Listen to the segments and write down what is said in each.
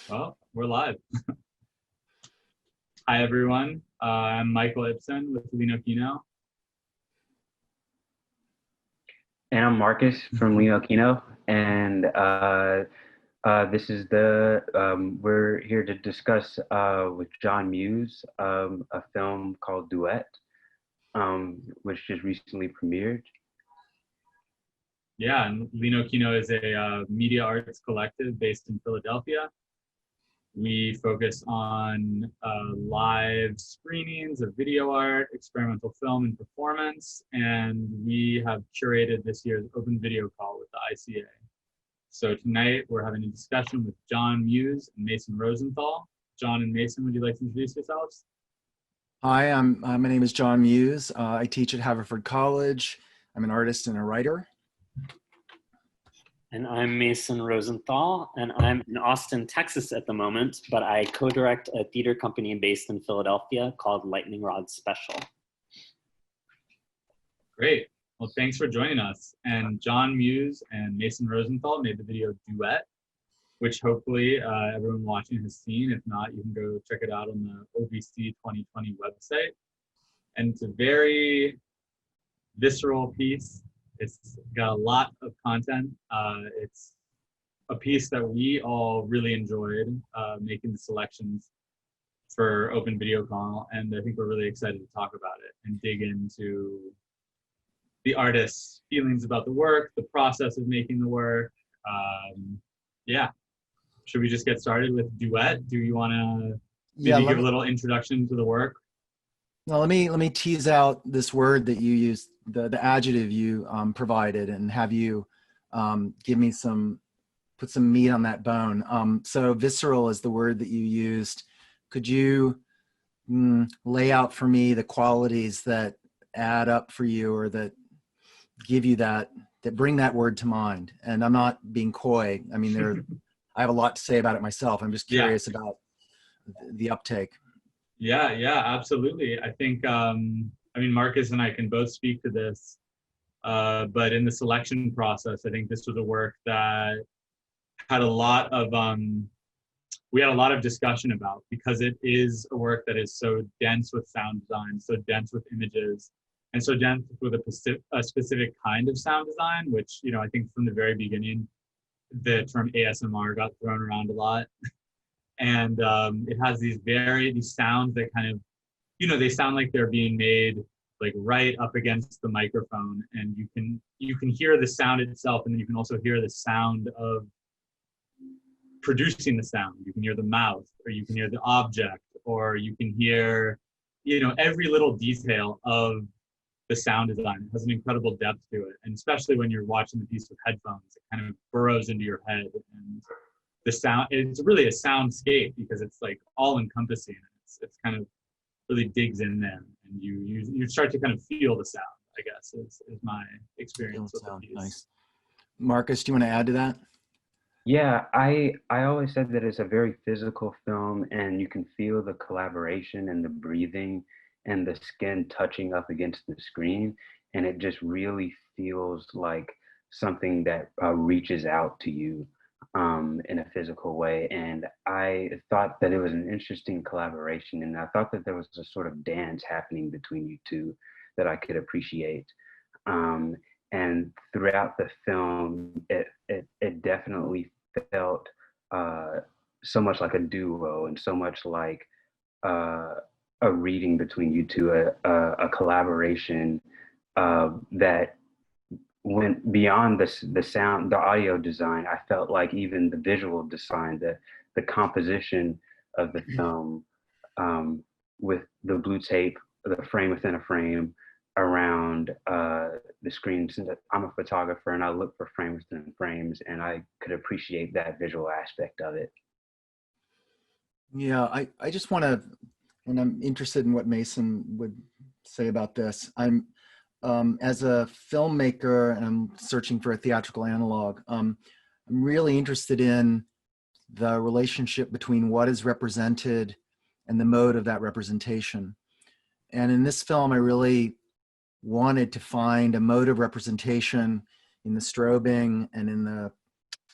Well, we're live. Hi, everyone. I'm Michael Ipsen with Lino Kino. And I'm Marcus from Lino Kino, and this is we're here to discuss with John Muse a film called Duet, which just recently premiered. Yeah, and Lino Kino is a media arts collective based in Philadelphia. We focus on live screenings of video art, experimental film, and performance. And we have curated this year's open video call with the ICA. So tonight we're having a discussion with John Muse and Mason Rosenthal. John and Mason, would you like to introduce yourselves? Hi, my name is John Muse. I teach at Haverford College. I'm an artist and a writer. And I'm Mason Rosenthal, and I'm in Austin, Texas at the moment, but I co-direct a theater company based in Philadelphia called Lightning Rod Special. Great. Well, thanks for joining us. And John Muse and Mason Rosenthal made the video Duet, which hopefully everyone watching has seen. If not, you can go check it out on the OVC 2020 website. And it's a very visceral piece. It's got a lot of content. It's a piece that we all really enjoyed making the selections for Open Video Call, and I think we're really excited to talk about it and dig into the artist's feelings about the work, the process of making the work. Yeah. Should we just get started with Duet? Do you want to maybe give a little introduction to the work? Now, let me tease out this word that you used, the adjective you provided, and have you give me put some meat on that bone. So visceral is the word that you used. Could you lay out for me the qualities that add up for you, or that give you that bring that word to mind? And I'm not being coy. I mean, I have a lot to say about it myself. I'm just curious about the uptake. Yeah, absolutely. I think, I mean, Marcus and I can both speak to this, but in the selection process, I think this was a work that had a lot of, we had a lot of discussion about, because it is a work that is so dense with sound design, so dense with images, and so dense with a specific kind of sound design, which, you know, I think from the very beginning, the term ASMR got thrown around a lot. And it has these sounds that kind of, you know, they sound like they're being made like right up against the microphone, and you can hear the sound itself, and then you can also hear the sound of producing the sound. You can hear the mouth, or you can hear the object, or you can hear, you know, every little detail of the sound design. It has an incredible depth to it, and especially when you're watching the piece with headphones, it kind of burrows into your head, and the sound, it's really a soundscape because it's like all encompassing. It's kind of really digs in there, and you start to kind of feel the sound, I guess, is my experience with the piece. Nice. Marcus, do you want to add to that? Yeah, I always said that it's a very physical film, and you can feel the collaboration and the breathing and the skin touching up against the screen, and it just really feels like something that reaches out to you in a physical way. And I thought that it was an interesting collaboration, and I thought that there was a sort of dance happening between you two that I could appreciate. And throughout the film, it definitely felt so much like a duo, and so much like a reading between you two, a collaboration that went beyond the sound, the audio design. I felt like even the visual design, the composition of the film, with the blue tape, the frame within a frame around the screen. Since I'm a photographer and I look for frames within frames, and I could appreciate that visual aspect of it. Yeah, I just want to, and I'm interested in what Mason would say about this. I'm as a filmmaker, and I'm searching for a theatrical analog, I'm really interested in the relationship between what is represented and the mode of that representation. And in this film, I really wanted to find a mode of representation in the strobing and in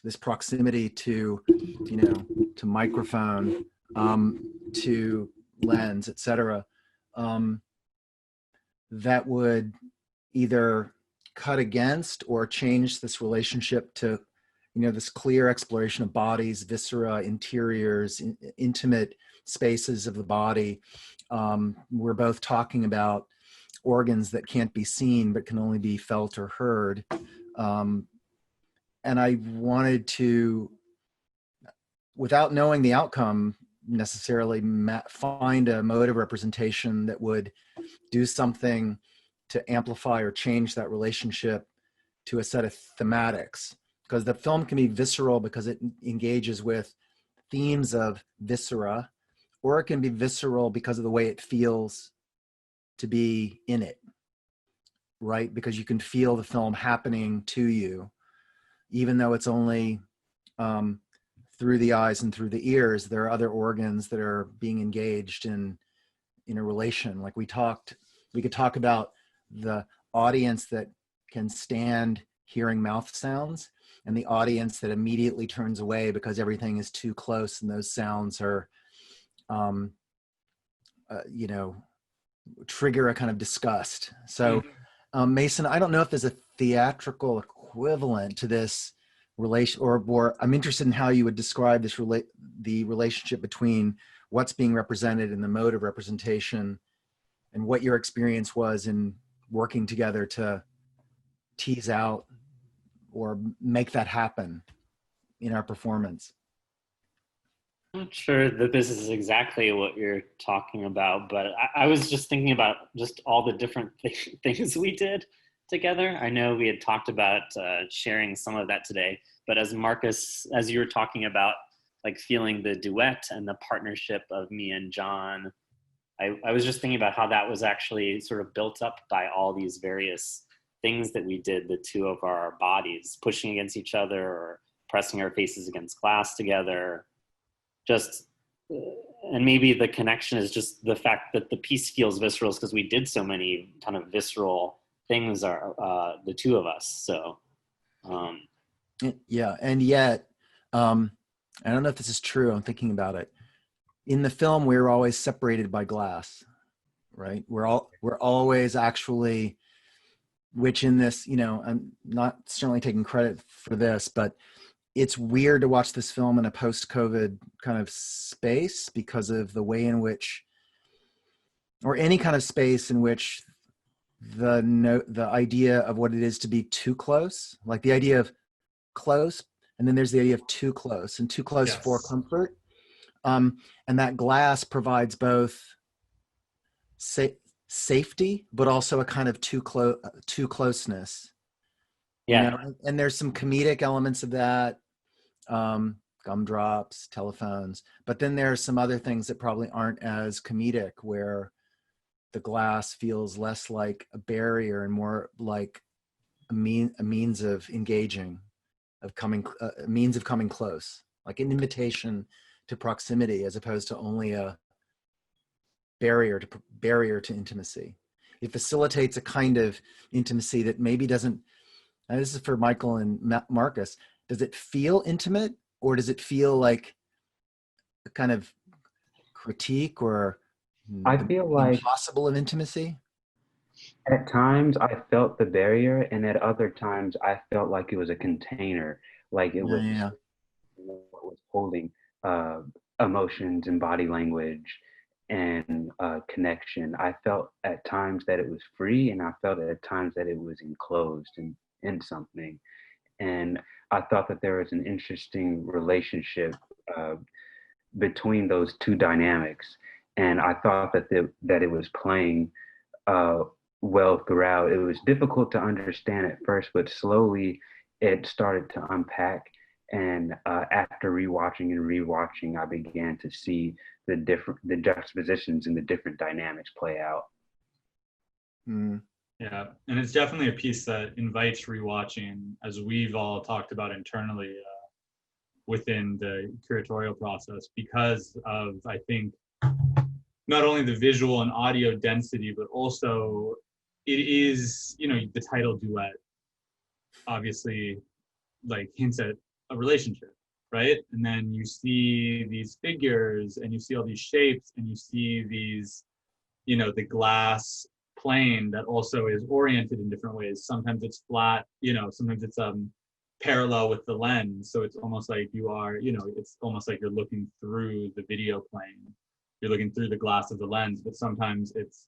this proximity to, you know, to microphone, to lens, etc., that would either cut against or change this relationship to, this clear exploration of bodies, viscera, interiors, intimate spaces of the body. We're both talking about organs that can't be seen but can only be felt or heard. And I wanted to, without knowing the outcome necessarily, find a mode of representation that would do something to amplify or change that relationship to a set of thematics. Because the film can be visceral because it engages with themes of viscera, or it can be visceral because of the way it feels to be in it, right? Because you can feel the film happening to you, even though it's only through the eyes and through the ears. There are other organs that are being engaged in a relation. Like we could talk about the audience that can stand hearing mouth sounds, and the audience that immediately turns away because everything is too close and those sounds are, trigger a kind of disgust. So, Mason, I don't know if there's a theatrical equivalent to this relation, or I'm interested in how you would describe this the relationship between what's being represented and the mode of representation, and what your experience was in working together to tease out or make that happen in our performance. I'm not sure that this is exactly what you're talking about, but I was just thinking about just all the different things we did together. I know we had talked about sharing some of that today, but as Marcus, as you were talking about like feeling the duet and the partnership of me and John, I was just thinking about how that was actually sort of built up by all these various things that we did, the two of our bodies pushing against each other or pressing our faces against glass together. And maybe the connection is just the fact that the piece feels visceral because we did so many kind of visceral things, the two of us. So, yeah, and yet, I don't know if this is true. I'm thinking about it. In the film, we're always separated by glass, right? We're always actually, which in this, I'm not certainly taking credit for this, but it's weird to watch this film in a post-COVID kind of space because of the way in which, or any kind of space in which the idea of what it is to be too close, like the idea of close, and then there's the idea of too close, and too close for comfort. And that glass provides both safety, but also a kind of too closeness. yeah. And there's some comedic elements of that, gumdrops, telephones, but then there are some other things that probably aren't as comedic, where the glass feels less like a barrier and more like a means of engaging, of coming, a means of coming close, like an invitation to proximity, as opposed to only a barrier to intimacy. It facilitates a kind of intimacy that maybe doesn't. And this is for Michael and Marcus. Does it feel intimate, or does it feel like a kind of critique or I feel like impossible of intimacy? at times I felt the barrier, and at other times I felt like it was a container, like it was what was holding emotions and body language and connection. I felt at times that it was free, and I felt at times that it was enclosed in something. And I thought that there was an interesting relationship between those two dynamics. And I thought that that it was playing well throughout. It was difficult to understand at first, but slowly it started to unpack. And after rewatching and rewatching, I began to see the juxtapositions and the different dynamics play out. Mm. Yeah, and it's definitely a piece that invites rewatching, as we've all talked about internally within the curatorial process, because of, I think, not only the visual and audio density, but also it is, the title Duet obviously like hints at a relationship. right? And then you see these figures and you see all these shapes and you see these, you know, the glass plane that also is oriented in different ways. Sometimes it's flat, you know, sometimes it's parallel with the lens. So it's almost like you are, you know, it's almost like you're looking through the video plane. You're looking through the glass of the lens, but sometimes it's,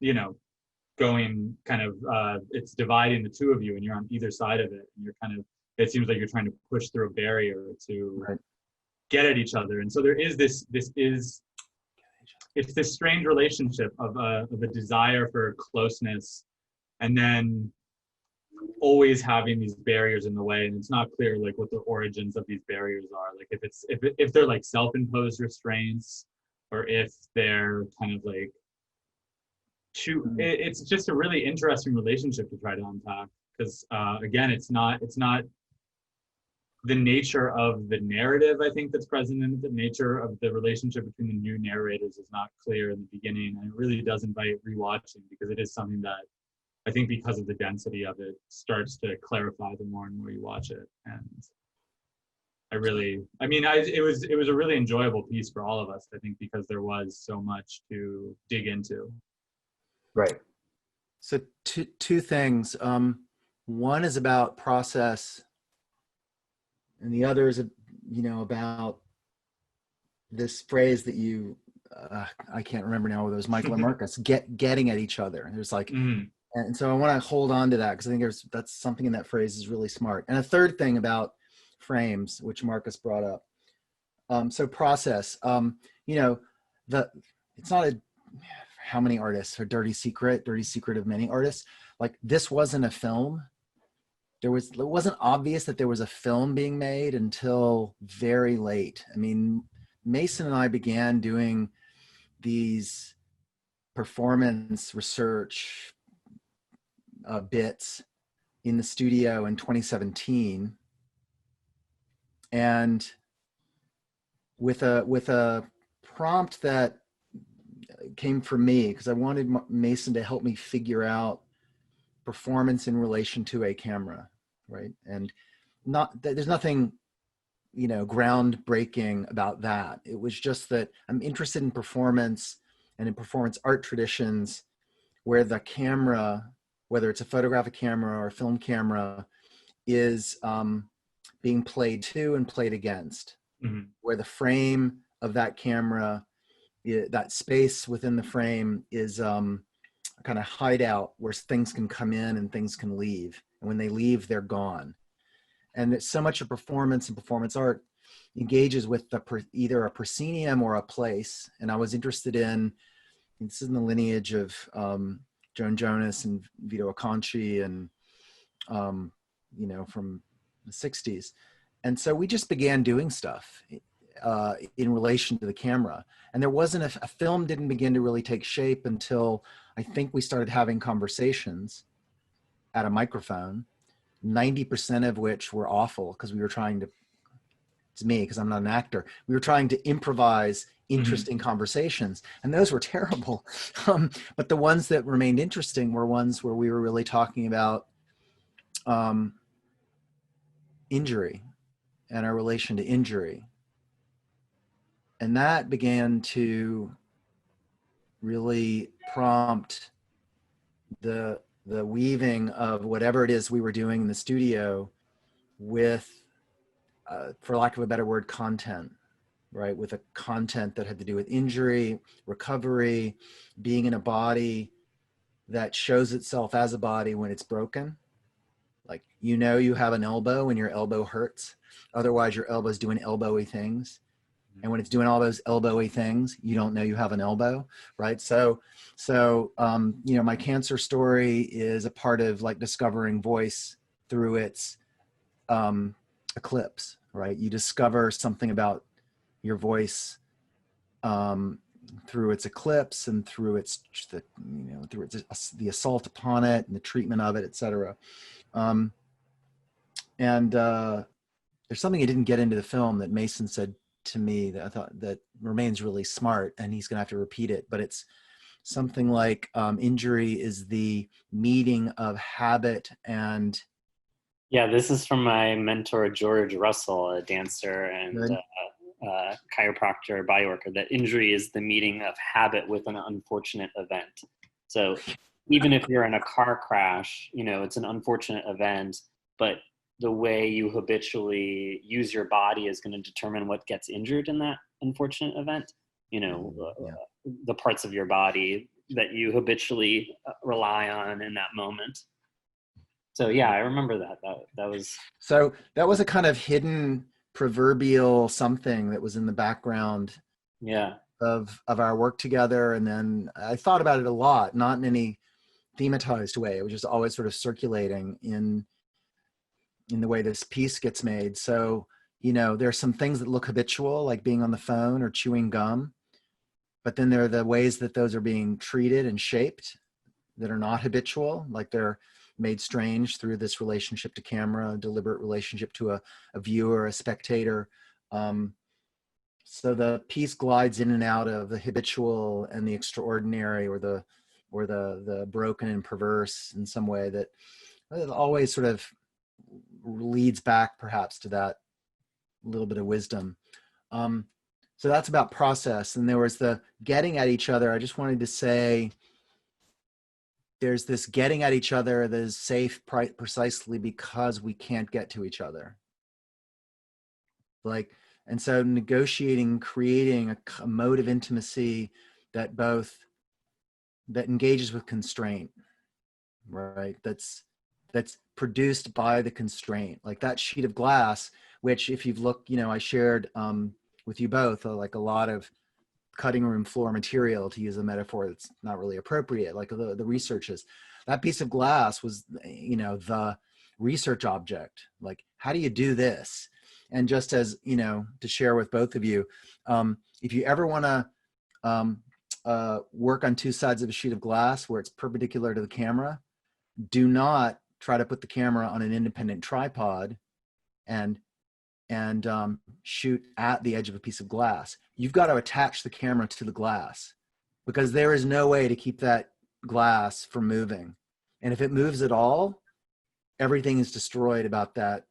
you know, going kind of, it's dividing the two of you and you're on either side of it. And you're kind of, it seems like you're trying to push through a barrier to get at each other. And so there is it's this strange relationship of a desire for closeness and then always having these barriers in the way. And it's not clear like what the origins of these barriers are. Like if they're like self-imposed restraints or if they're kind of like it's just a really interesting relationship to try to unpack because again, it's not the nature of the narrative, I think, that's present in it. The nature of the relationship between the new narrators is not clear in the beginning, and it really does invite rewatching because it is something that I think because of the density of it starts to clarify the more and more you watch it. And it was a really enjoyable piece for all of us, I think, because there was so much to dig into. Right. So two things. One is about process, and the other is, you know, about this phrase that you, I can't remember now whether it was Michael or Marcus, getting at each other. There's like, and so I want to hold on to that because I think that's something in that phrase is really smart. And a third thing about frames, which Marcus brought up. So process, you know, it's not how many artists, a dirty secret of many artists. Like this wasn't a film. It wasn't obvious that there was a film being made until very late. I mean, Mason and I began doing these performance research bits in the studio in 2017. And with a prompt that came from me, because I wanted Mason to help me figure out performance in relation to a camera, right? And there's nothing, you know, groundbreaking about that. It was just that I'm interested in performance and in performance art traditions where the camera, whether it's a photographic camera or a film camera, is being played to and played against, where the frame of that camera, that space within the frame is kind of hideout where things can come in and things can leave. And when they leave, they're gone. And it's so much of performance and performance art engages with either a proscenium or a place. And I was interested in, this is in the lineage of Joan Jonas and Vito Acconci and, you know, from the 60s. And so we just began doing stuff in relation to the camera. And there wasn't a film didn't begin to really take shape until I think we started having conversations at a microphone, 90% of which were awful because we were trying to, it's me because I'm not an actor, we were trying to improvise interesting conversations, and those were terrible. But the ones that remained interesting were ones where we were really talking about injury and our relation to injury. And that began to really prompt the weaving of whatever it is we were doing in the studio with, for lack of a better word, content, right? With a content that had to do with injury, recovery, being in a body that shows itself as a body when it's broken. Like, you know, you have an elbow when your elbow hurts. Otherwise, your elbow's doing elbowy things. And when it's doing all those elbowy things, you don't know you have an elbow, right? So, you know, my cancer story is a part of like discovering voice through its eclipse, right? You discover something about your voice through its eclipse and through its, you know, through its, the assault upon it and the treatment of it, et cetera. There's something I didn't get into the film that Mason said to me that I thought that remains really smart, and he's gonna have to repeat it, but it's something like injury is the meeting of habit and Yeah, this is from my mentor, George Russell, a dancer and chiropractor, bioworker, that injury is the meeting of habit with an unfortunate event. So even if you're in a car crash, you know, it's an unfortunate event, but the way you habitually use your body is going to determine what gets injured in that unfortunate event. You know, the parts of your body that you habitually rely on in that moment. So yeah, I remember that. That was. So that was a kind of hidden proverbial something that was in the background Yeah. of our work together. And then I thought about it a lot, not in any thematized way. It was just always sort of circulating in the way this piece gets made. So, you know, there are some things that look habitual, like being on the phone or chewing gum, but then there are the ways that those are being treated and shaped that are not habitual, like they're made strange through this relationship to camera, a deliberate relationship to a viewer, a spectator. So the piece glides in and out of the habitual and the extraordinary, or the broken and perverse in some way that always sort of leads back perhaps to that little bit of wisdom. So that's about process. And there was the getting at each other. I just wanted to say, there's this getting at each other that is safe precisely because we can't get to each other. Like, and so negotiating, creating a mode of intimacy that engages with constraint, right? That's produced by the constraint, like that sheet of glass, which if you've looked, you know, I shared with you both, like a lot of cutting room floor material, to use a metaphor that's not really appropriate, like the research is. That piece of glass was, you know, the research object. Like, how do you do this? And just as, you know, to share with both of you, if you ever want to work on two sides of a sheet of glass where it's perpendicular to the camera, do not try to put the camera on an independent tripod and shoot at the edge of a piece of glass. You've got to attach the camera to the glass, because there is no way to keep that glass from moving. And if it moves at all, everything is destroyed about that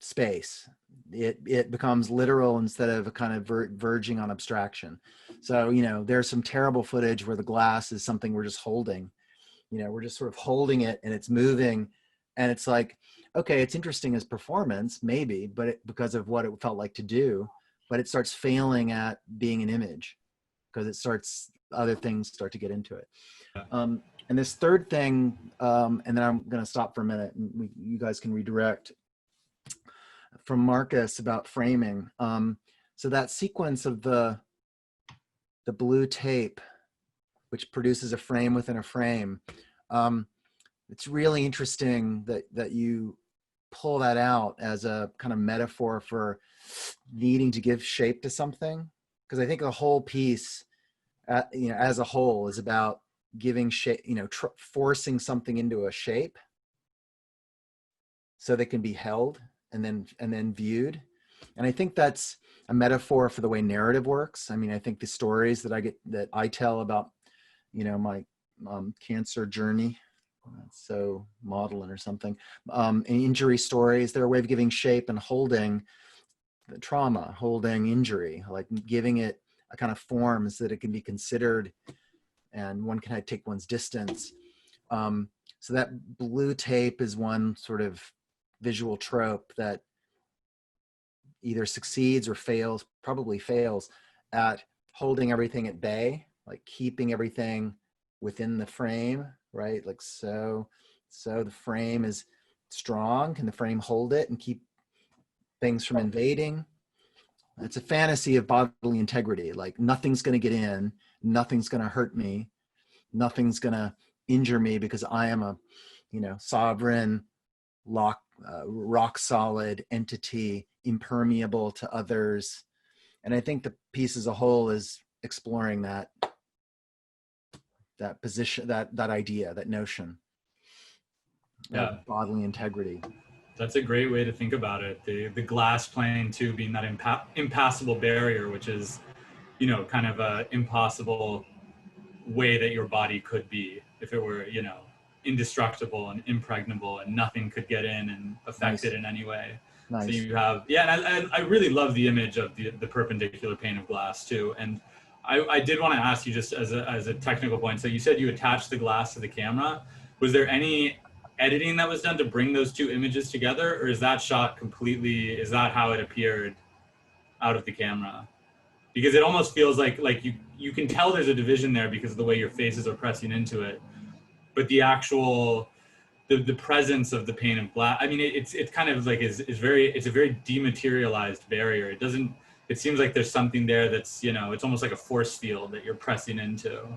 space. It becomes literal instead of a kind of verging on abstraction. So, you know, there's some terrible footage where the glass is something we're just holding. You know, we're just sort of holding it and it's moving. And it's like, okay, it's interesting as performance, maybe, but because of what it felt like to do, but it starts failing at being an image, because other things start to get into it. And this third thing, and then I'm going to stop for a minute and you guys can redirect, from Marcus about framing. So that sequence of the blue tape, which produces a frame within a frame, it's really interesting that you pull that out as a kind of metaphor for needing to give shape to something. Because I think the whole piece, you know, as a whole, is about giving shape, you know, forcing something into a shape so that can be held and then viewed. And I think that's a metaphor for the way narrative works. I mean, I think the stories that I tell about, you know, my cancer journey, so maudlin or something, injury stories, they're a way of giving shape and holding the trauma, holding injury, like giving it a kind of form so that it can be considered and one can take one's distance. So that blue tape is one sort of visual trope that either succeeds or fails, probably fails, at holding everything at bay, like keeping everything within the frame, right? Like, so the frame is strong. Can the frame hold it and keep things from invading? It's a fantasy of bodily integrity. Like, nothing's going to get in, nothing's going to hurt me, nothing's going to injure me, because I am a, you know, sovereign, rock solid entity, impermeable to others. And I think the piece as a whole is exploring that position, that idea, that notion of bodily integrity. That's a great way to think about it. The glass plane too being that impassable barrier, which is, you know, kind of a impossible way that your body could be if it were, you know, indestructible and impregnable, and nothing could get in and affect it in any way. Nice. So you have, and I really love the image of the perpendicular pane of glass too. And I did want to ask you, just as a technical point, so you said you attached the glass to the camera. Was there any editing that was done to bring those two images together, or is that shot completely, is that how it appeared out of the camera? Because it almost feels like you can tell there's a division there because of the way your faces are pressing into it, but the actual the presence of the pane of glass, I mean, it's kind of like it's a very dematerialized barrier. It seems like there's something there that's, you know, it's almost like a force field that you're pressing into.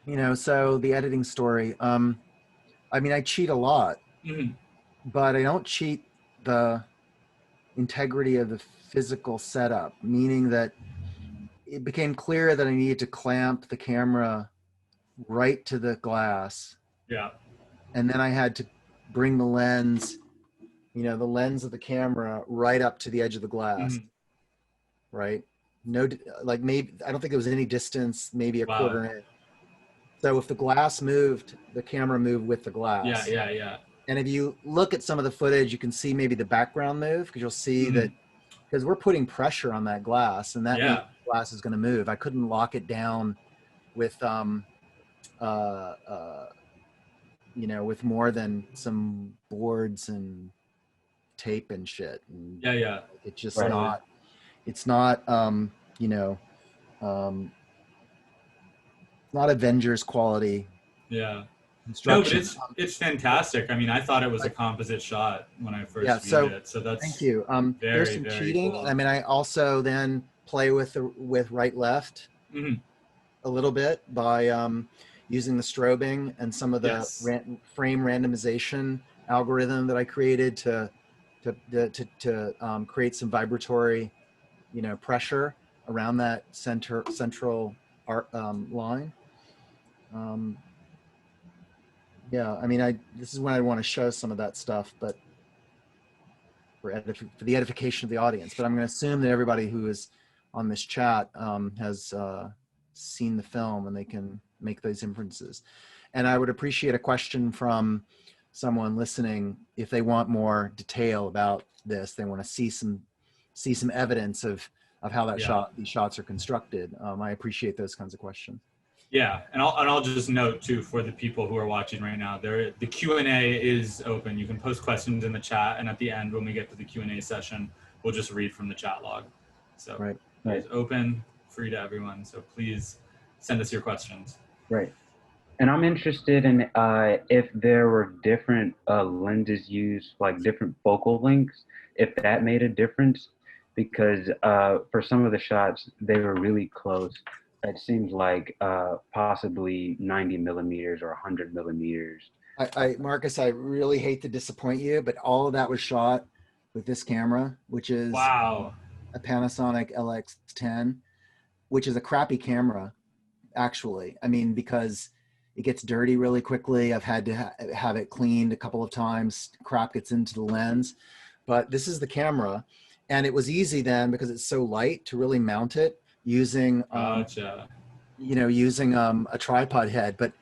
You know, so the editing story, I mean, I cheat a lot, but I don't cheat the integrity of the physical setup, meaning that it became clear that I needed to clamp the camera right to the glass. Yeah. And then I had to bring the lens, you know, the lens of the camera right up to the edge of the glass, right? No, like maybe, I don't think there was any distance, maybe a quarter inch. So if the glass moved, the camera moved with the glass. Yeah. And if you look at some of the footage, you can see maybe the background move, because you'll see that, because we're putting pressure on that glass, and that means the glass is going to move. I couldn't lock it down with, you know, with more than some boards and tape and shit. And it's just not, it's not, you know, not Avengers quality. Yeah. No, but it's fantastic. I mean, I thought it was a composite shot when I first viewed it. So that's thank you. There's some cheating. Cool. I mean, I also then play with right left a little bit by using the strobing and some of the frame randomization algorithm that I created to create some vibratory, you know, pressure around that central art line. Yeah, I mean, this is when I want to show some of that stuff, but for the edification of the audience. But I'm going to assume that everybody who is on this chat has seen the film and they can make those inferences. And I would appreciate a question from someone listening if they want more detail about this. They want to see some evidence of how that these shots are constructed. I appreciate those kinds of questions. Yeah, and I'll just note too, for the people who are watching right now, the Q&A is open. You can post questions in the chat, and at the end, when we get to the Q&A session, we'll just read from the chat log. So it's open, free to everyone. So please send us your questions. Right. And I'm interested in if there were different lenses used, like different focal lengths, if that made a difference, because for some of the shots, they were really close. It seems like possibly 90 millimeters or 100 millimeters. Marcus, I really hate to disappoint you, but all of that was shot with this camera, which is a Panasonic LX10, which is a crappy camera, actually. I mean, because it gets dirty really quickly. I've had to have it cleaned a couple of times. Crap gets into the lens, but this is the camera. And it was easy then, because it's so light, to really mount it using you know, using a tripod head, but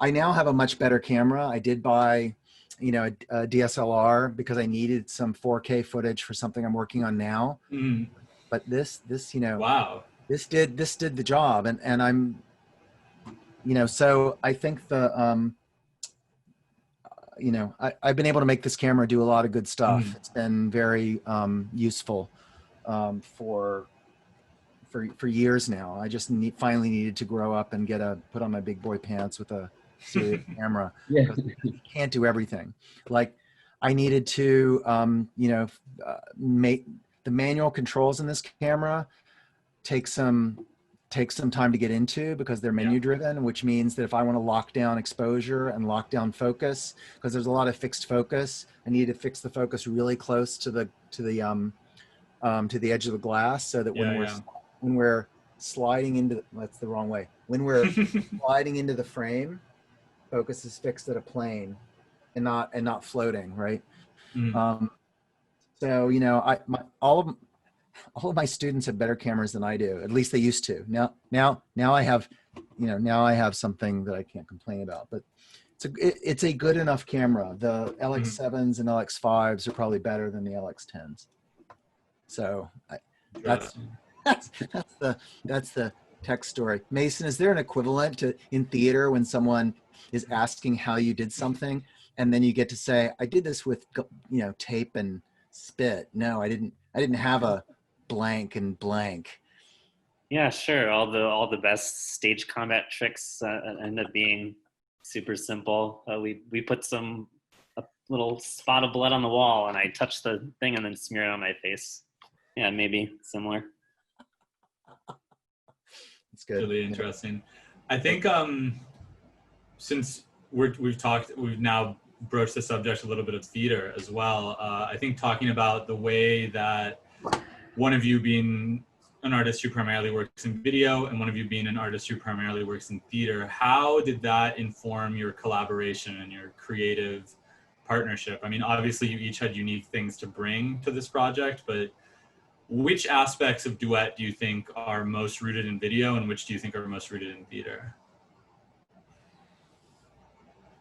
I now have a much better camera. I did buy, you know, a DSLR because I needed some 4K footage for something I'm working on now. But this you know, this did the job, and I'm, you know, so I think the you know, I've been able to make this camera do a lot of good stuff. It's been very useful for years now. I just finally needed to grow up and put on my big boy pants with a serious camera. You can't do everything. Like I needed to, you know, make the manual controls in this camera take some time to get into, because they're menu driven, which means that if I want to lock down exposure and lock down focus, because there's a lot of fixed focus, I need to fix the focus really close to the edge of the glass, so that when we're sliding into, that's the wrong way. When we're sliding into the frame, focus is fixed at a plane and not floating, right? So, you know, all of my students have better cameras than I do. At least they used to. Now I have, now I have something that I can't complain about, but it's a good enough camera. The LX7s and LX5s are probably better than the LX10s. So that's the tech story. Mason, is there an equivalent to in theater when someone is asking how you did something, and then you get to say, "I did this with tape and spit"? No, I didn't have a blank and blank. Yeah, sure. All the best stage combat tricks end up being super simple. We put a little spot of blood on the wall, and I touch the thing and then smear it on my face. Yeah, maybe similar. That's good. Really interesting. I think since we've now broached the subject a little bit of theater as well. I think talking about the way that one of you being an artist who primarily works in video and one of you being an artist who primarily works in theater, how did that inform your collaboration and your creative partnership? I mean, obviously you each had unique things to bring to this project, but which aspects of Duet do you think are most rooted in video and which do you think are most rooted in theater?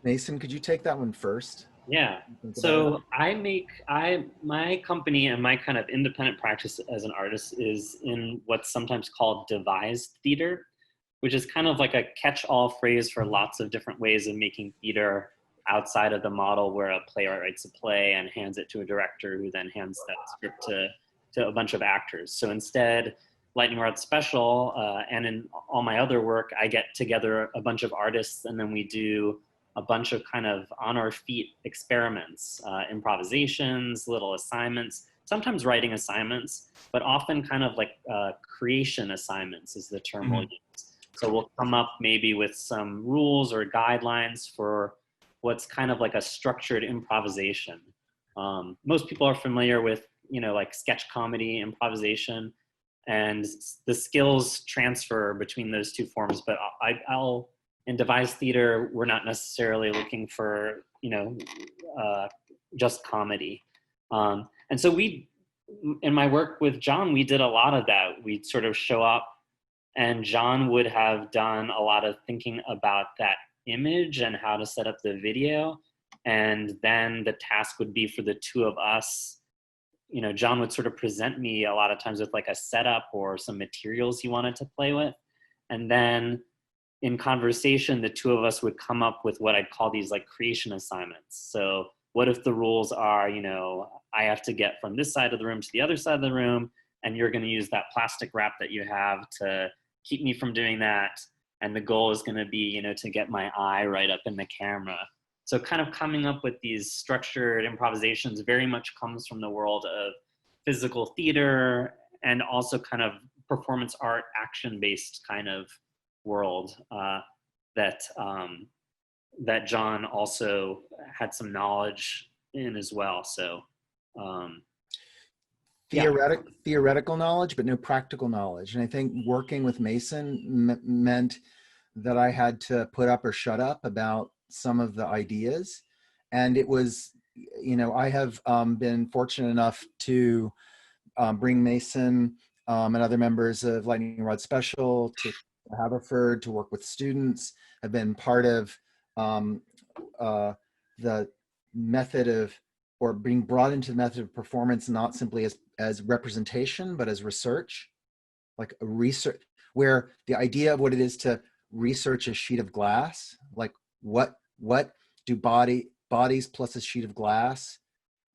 Mason, could you take that one first? Yeah. So my company and my kind of independent practice as an artist is in what's sometimes called devised theater, which is kind of like a catch-all phrase for lots of different ways of making theater outside of the model where a playwright writes a play and hands it to a director who then hands that script to a bunch of actors. So instead, Lightning Rod Special and in all my other work, I get together a bunch of artists and then we do a bunch of kind of on our feet experiments, improvisations, little assignments, sometimes writing assignments, but often kind of like creation assignments is the term we'll use. So we'll come up maybe with some rules or guidelines for what's kind of like a structured improvisation. Most people are familiar with, like sketch comedy, improvisation, and the skills transfer between those two forms, but I'll in devised theater, we're not necessarily looking for, just comedy. And so in my work with John, we did a lot of that. We'd sort of show up and John would have done a lot of thinking about that image and how to set up the video. And then the task would be for the two of us, John would sort of present me a lot of times with like a setup or some materials he wanted to play with. And then in conversation, the two of us would come up with what I'd call these like creation assignments. So what if the rules are, I have to get from this side of the room to the other side of the room, and you're going to use that plastic wrap that you have to keep me from doing that. And the goal is going to be, to get my eye right up in the camera. So kind of coming up with these structured improvisations very much comes from the world of physical theater and also kind of performance art, action-based kind of world that John also had some knowledge in as well. So theoretical knowledge, but no practical knowledge. And I think working with Mason meant that I had to put up or shut up about some of the ideas. And it was, I have been fortunate enough to bring Mason and other members of Lightning Rod Special to Haverford to work with students. I've been part of the method of, or being brought into the method of performance, not simply as representation, but as research, like a research, where the idea of what it is to research a sheet of glass, like what do bodies plus a sheet of glass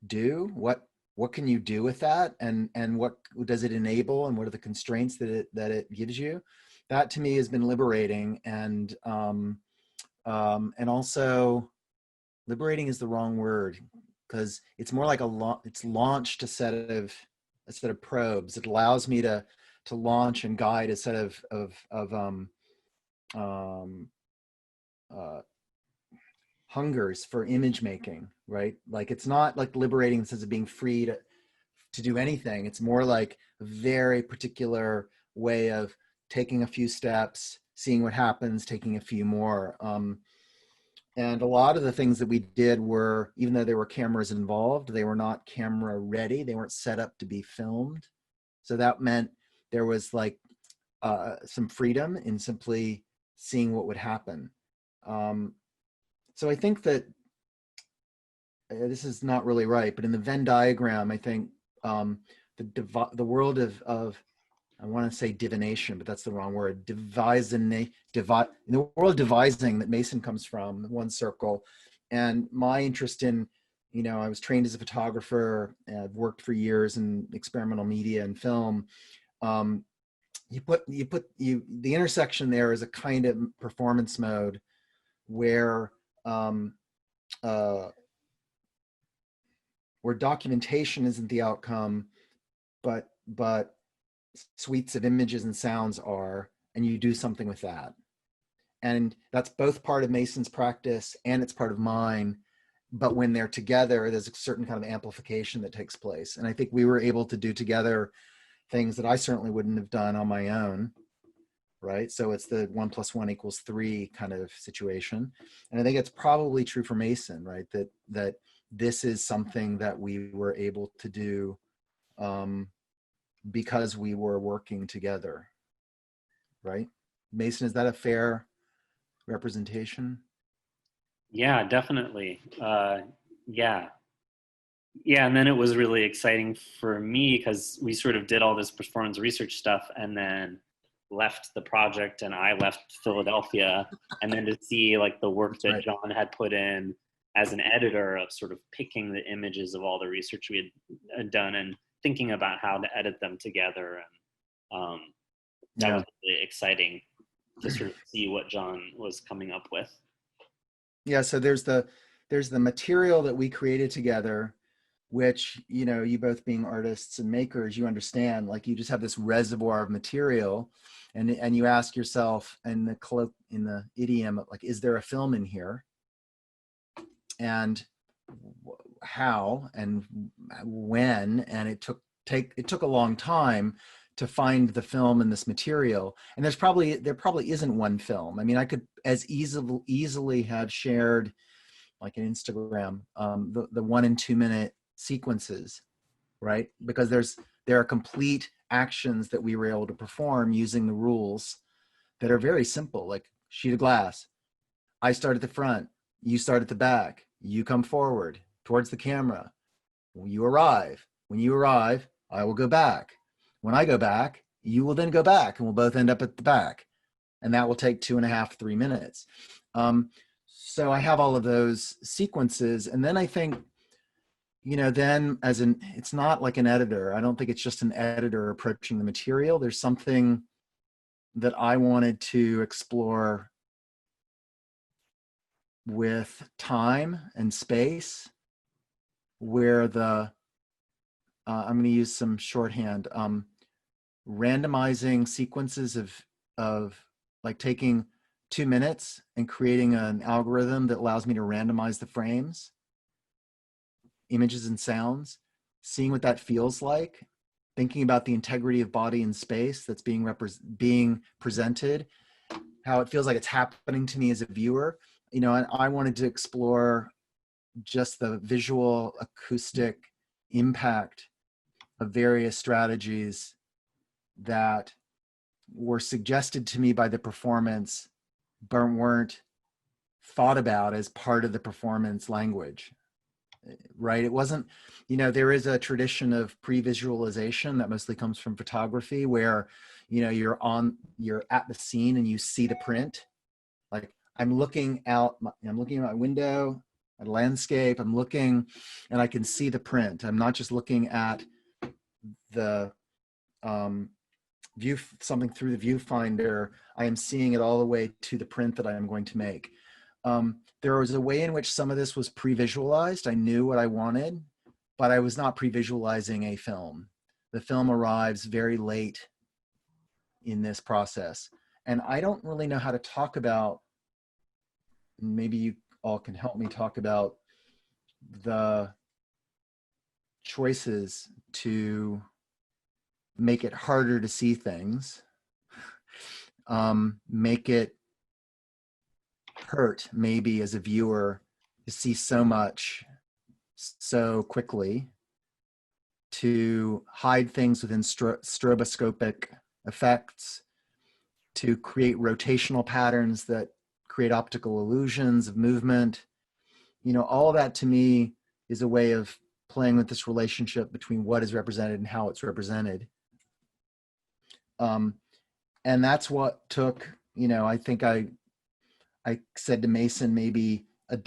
do? What can you do with that? And what does it enable? And what are the constraints that it gives you? That to me has been liberating, and also liberating is the wrong word, because it's more like it's launched a set of probes. It allows me to launch and guide a set of hungers for image making, right? Like it's not like liberating in the sense of being free to do anything. It's more like a very particular way of taking a few steps, seeing what happens, taking a few more. And a lot of the things that we did were, even though there were cameras involved, they were not camera ready. They weren't set up to be filmed. So that meant there was like some freedom in simply seeing what would happen. So I think that this is not really right, but in the Venn diagram, I think the world of I want to say divination, but that's the wrong word. In the world of devising that Mason comes from, one circle, and my interest in, I was trained as a photographer. And I've worked for years in experimental media and film. The intersection there is a kind of performance mode where documentation isn't the outcome, but suites of images and sounds are, and you do something with that. And that's both part of Mason's practice and it's part of mine. But when they're together, there's a certain kind of amplification that takes place. And I think we were able to do together things that I certainly wouldn't have done on my own, right? So it's the 1 + 1 = 3 kind of situation. And I think it's probably true for Mason, right? That this is something that we were able to do because we were working together, right? Mason, is that a fair representation? Yeah, definitely. Yeah. And then it was really exciting for me because we sort of did all this performance research stuff and then left the project, and I left Philadelphia, and then to see like the work that John had put in as an editor of sort of picking the images of all the research we had done and thinking about how to edit them together. And that was really exciting to sort of see what John was coming up with. Yeah, so there's the material that we created together, which, you both being artists and makers, you understand, like you just have this reservoir of material, and you ask yourself in the idiom, like, is there a film in here? And how and when? And it took a long time to find the film in this material. And there probably isn't one film. I mean, I could as easily have shared, like an Instagram, the 1 and 2 minute sequences, right? Because there are complete actions that we were able to perform using the rules that are very simple, like sheet of glass. I start at the front, you start at the back, you come forward towards the camera. When you arrive, I will go back. When I go back, you will then go back, and we'll both end up at the back. And that will take 2.5, 3 minutes. So I have all of those sequences. And then I think, then it's not like an editor. I don't think it's just an editor approaching the material. There's something that I wanted to explore with time and space, where I'm going to use some shorthand, randomizing sequences of like taking 2 minutes and creating an algorithm that allows me to randomize the frames, images and sounds, seeing what that feels like, thinking about the integrity of body and space that's being presented, how it feels like it's happening to me as a viewer. And I wanted to explore just the visual acoustic impact of various strategies that were suggested to me by the performance, but weren't thought about as part of the performance language, right? It wasn't, there is a tradition of pre-visualization that mostly comes from photography, where, you're at the scene and you see the print. Like I'm looking out my window, at a landscape, I'm looking and I can see the print. I'm not just looking at the something through the viewfinder. I am seeing it all the way to the print that I am going to make. There was a way in which some of this was pre-visualized. I knew what I wanted, but I was not pre-visualizing a film. The film arrives very late in this process. And I don't really know how to talk about, maybe you all can help me talk about the choices to make it harder to see things, make it hurt maybe as a viewer to see so much so quickly, to hide things within stroboscopic effects, to create rotational patterns that create optical illusions of movement. You know, all of that to me is a way of playing with this relationship between what is represented and how it's represented. And that's what took, you know, I think I said to Mason maybe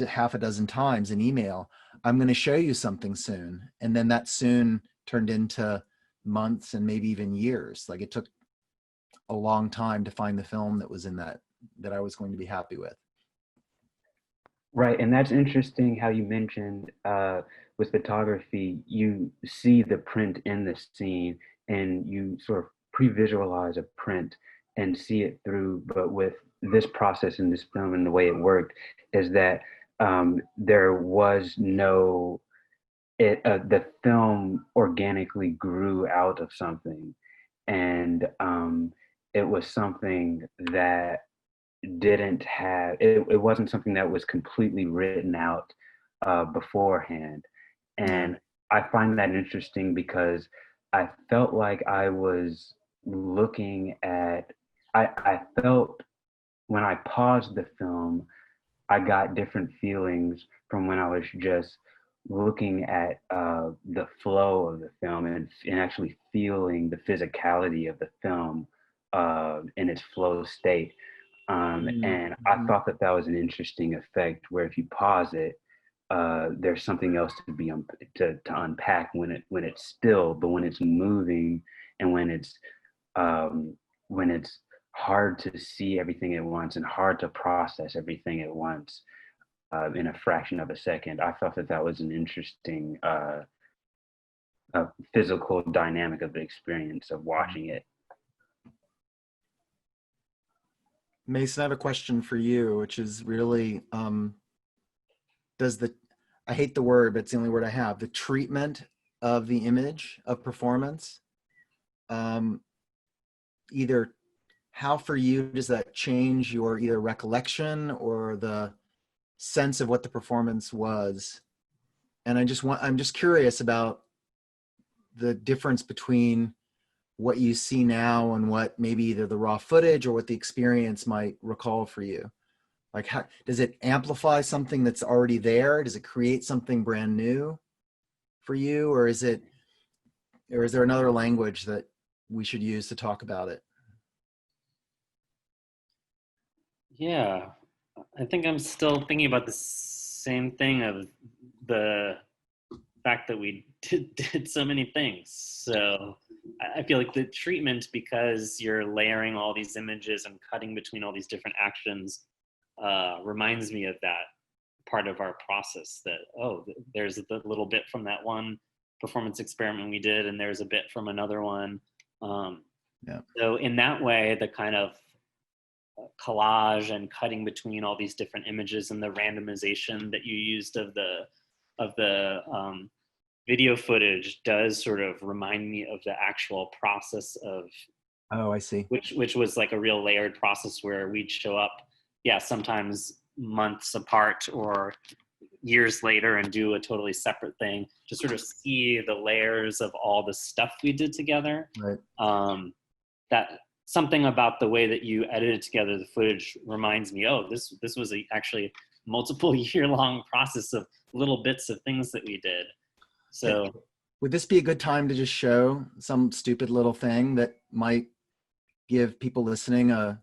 half a dozen times in email, I'm going to show you something soon. And then that soon turned into months and maybe even years. Like it took a long time to find the film that was in that I was going to be happy with. Right, and that's interesting how you mentioned with photography, you see the print in the scene and you sort of pre-visualize a print and see it through. But with this process in this film and the way it worked is that there was no, the film organically grew out of something. And it was something that didn't have, it wasn't something that was completely written out beforehand. And I find that interesting because I felt like I was looking at, I felt when I paused the film, I got different feelings from when I was just looking at the flow of the film and actually feeling the physicality of the film in its flow state. And I thought that that was an interesting effect where if you pause it, there's something else to be to unpack when it's still, but when it's moving and when it's hard to see everything at once and hard to process everything at once in a fraction of a second. I thought that that was an interesting physical dynamic of the experience of watching it. Mason, I have a question for you, which is really, I hate the word, but it's the only word I have, the treatment of the image of performance, either how for you does that change your either recollection or the sense of what the performance was? And I'm just curious about the difference between what you see now and what maybe either the raw footage or what the experience might recall for you. Like, how does it amplify something that's already there? Does it create something brand new for you? Or is there another language that we should use to talk about it? Yeah, I think I'm still thinking about the same thing of the fact that we did so many things. So I feel like the treatment, because you're layering all these images and cutting between all these different actions, reminds me of that part of our process that, oh, there's the little bit from that one performance experiment we did, and there's a bit from another one. So in that way, the kind of collage and cutting between all these different images and the randomization that you used of the video footage does sort of remind me of the actual process of, oh, I see, which was like a real layered process where we'd show up, sometimes months apart or years later and do a totally separate thing to sort of see the layers of all the stuff we did together. Right. That something about the way that you edited together the footage reminds me, oh, this was actually multiple year-long process of little bits of things that we did. So would this be a good time to just show some stupid little thing that might give people listening a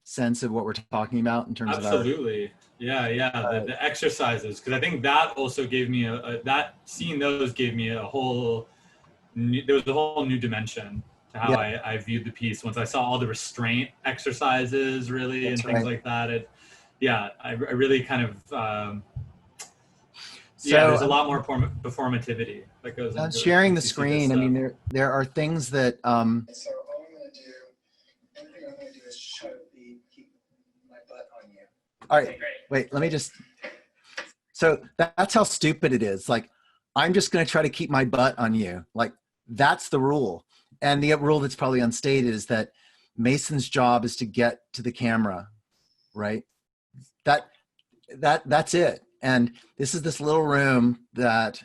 sense of what we're talking about in terms of absolutely. The exercises, because I think that also gave me seeing those gave me there was a whole new dimension to how I viewed the piece once I saw all the restraint exercises really. That's and things like that. I really kind of there's a lot more performativity that goes into sharing the screen. I mean, there are things that so all I'm going to do, everything I'm going to do is shove keep my butt on you. All right, wait, let me just, so that's how stupid it is. Like, I'm just going to try to keep my butt on you. Like, that's the rule. And the rule that's probably unstated is that Mason's job is to get to the camera, right? That's it. And this is this little room that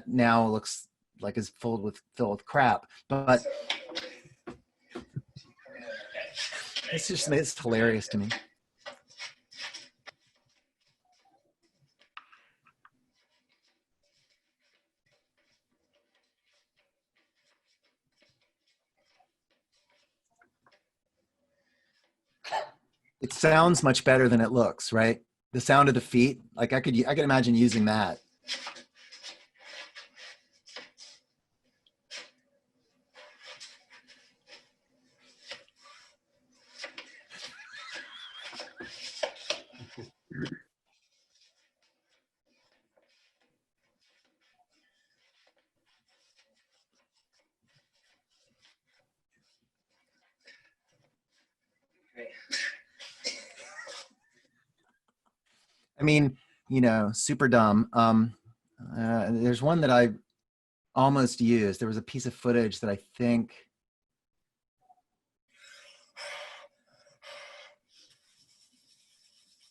now looks like is filled with crap. But it's hilarious to me. It sounds much better than it looks, right? The sound of the feet, like I could imagine using that. I mean, you know, super dumb. There's one that I almost used. There was a piece of footage that I think.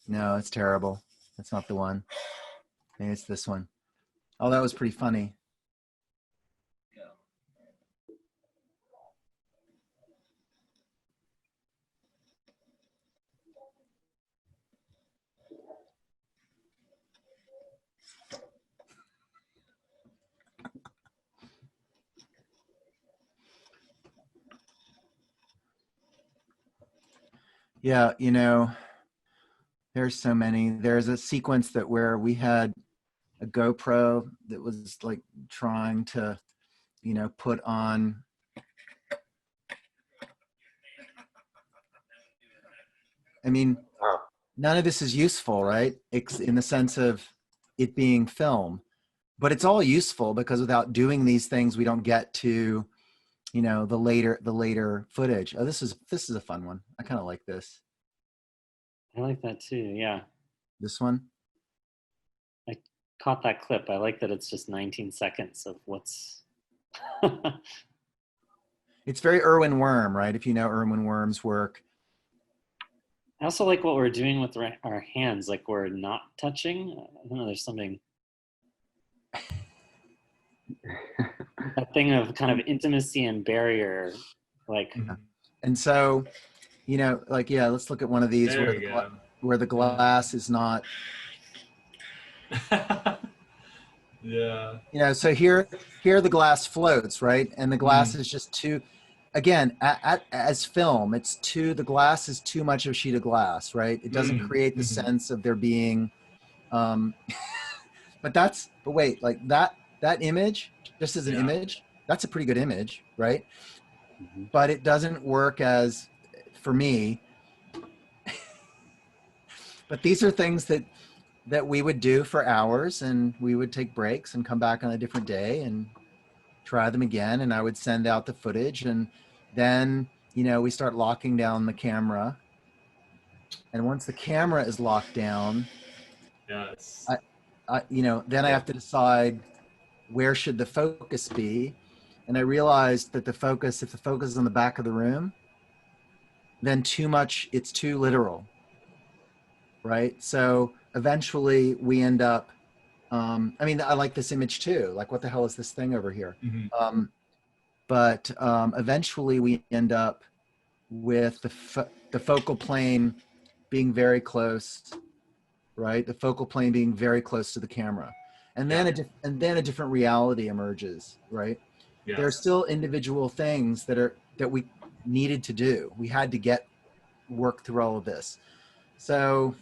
No, it's terrible. That's not the one. Maybe it's this one. Oh, that was pretty funny. Yeah, you know, there's so many. There's a sequence that where we had a GoPro that was like trying to, you know, put on. I mean, none of this is useful, right? It's in the sense of it being film, but it's all useful because without doing these things, we don't get to, you know, the later footage. Oh, this is a fun one. I kind of like this. I like that too. Yeah. This one. I caught that clip. I like that it's just 19 seconds of what's. It's very Erwin Wurm, right? If you know Erwin Wurm's work. I also like what we're doing with our hands, like we're not touching. I don't know, there's something. That thing of kind of intimacy and barrier, like. And so, you know, like, yeah, let's look at one of these where the glass is not. Yeah. You know, so here the glass floats, right? And the glass is just too, again, as film, the glass is too much of a sheet of glass, right? It doesn't create the sense of there being, but wait, like that image, just as an image, that's a pretty good image, right? But it doesn't work as, for me, but these are things that we would do for hours, and we would take breaks and come back on a different day and try them again. And I would send out the footage, and then, you know, we start locking down the camera. And once the camera is locked down, yes, you know, then I have to decide where should the focus be. And I realized that if the focus is on the back of the room, then it's too literal, right? So eventually we end up, I mean, I like this image too. Like, what the hell is this thing over here? But eventually we end up with the focal plane being very close, right? The focal plane being very close to the camera. And then a different reality emerges, right? Yes. There are still individual things that we needed to do. We had to work through all of this. So,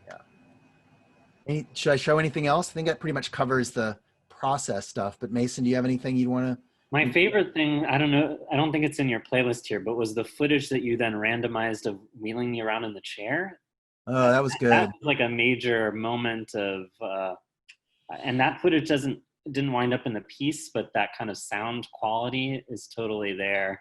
yeah. Should I show anything else? I think that pretty much covers the process stuff. But Mason, do you have anything you'd want to? My favorite thing, I don't know, I don't think it's in your playlist here, but was the footage that you then randomized of wheeling me around in the chair. Oh, that was good. That was like a major moment of, and that footage didn't wind up in the piece, but that kind of sound quality is totally there.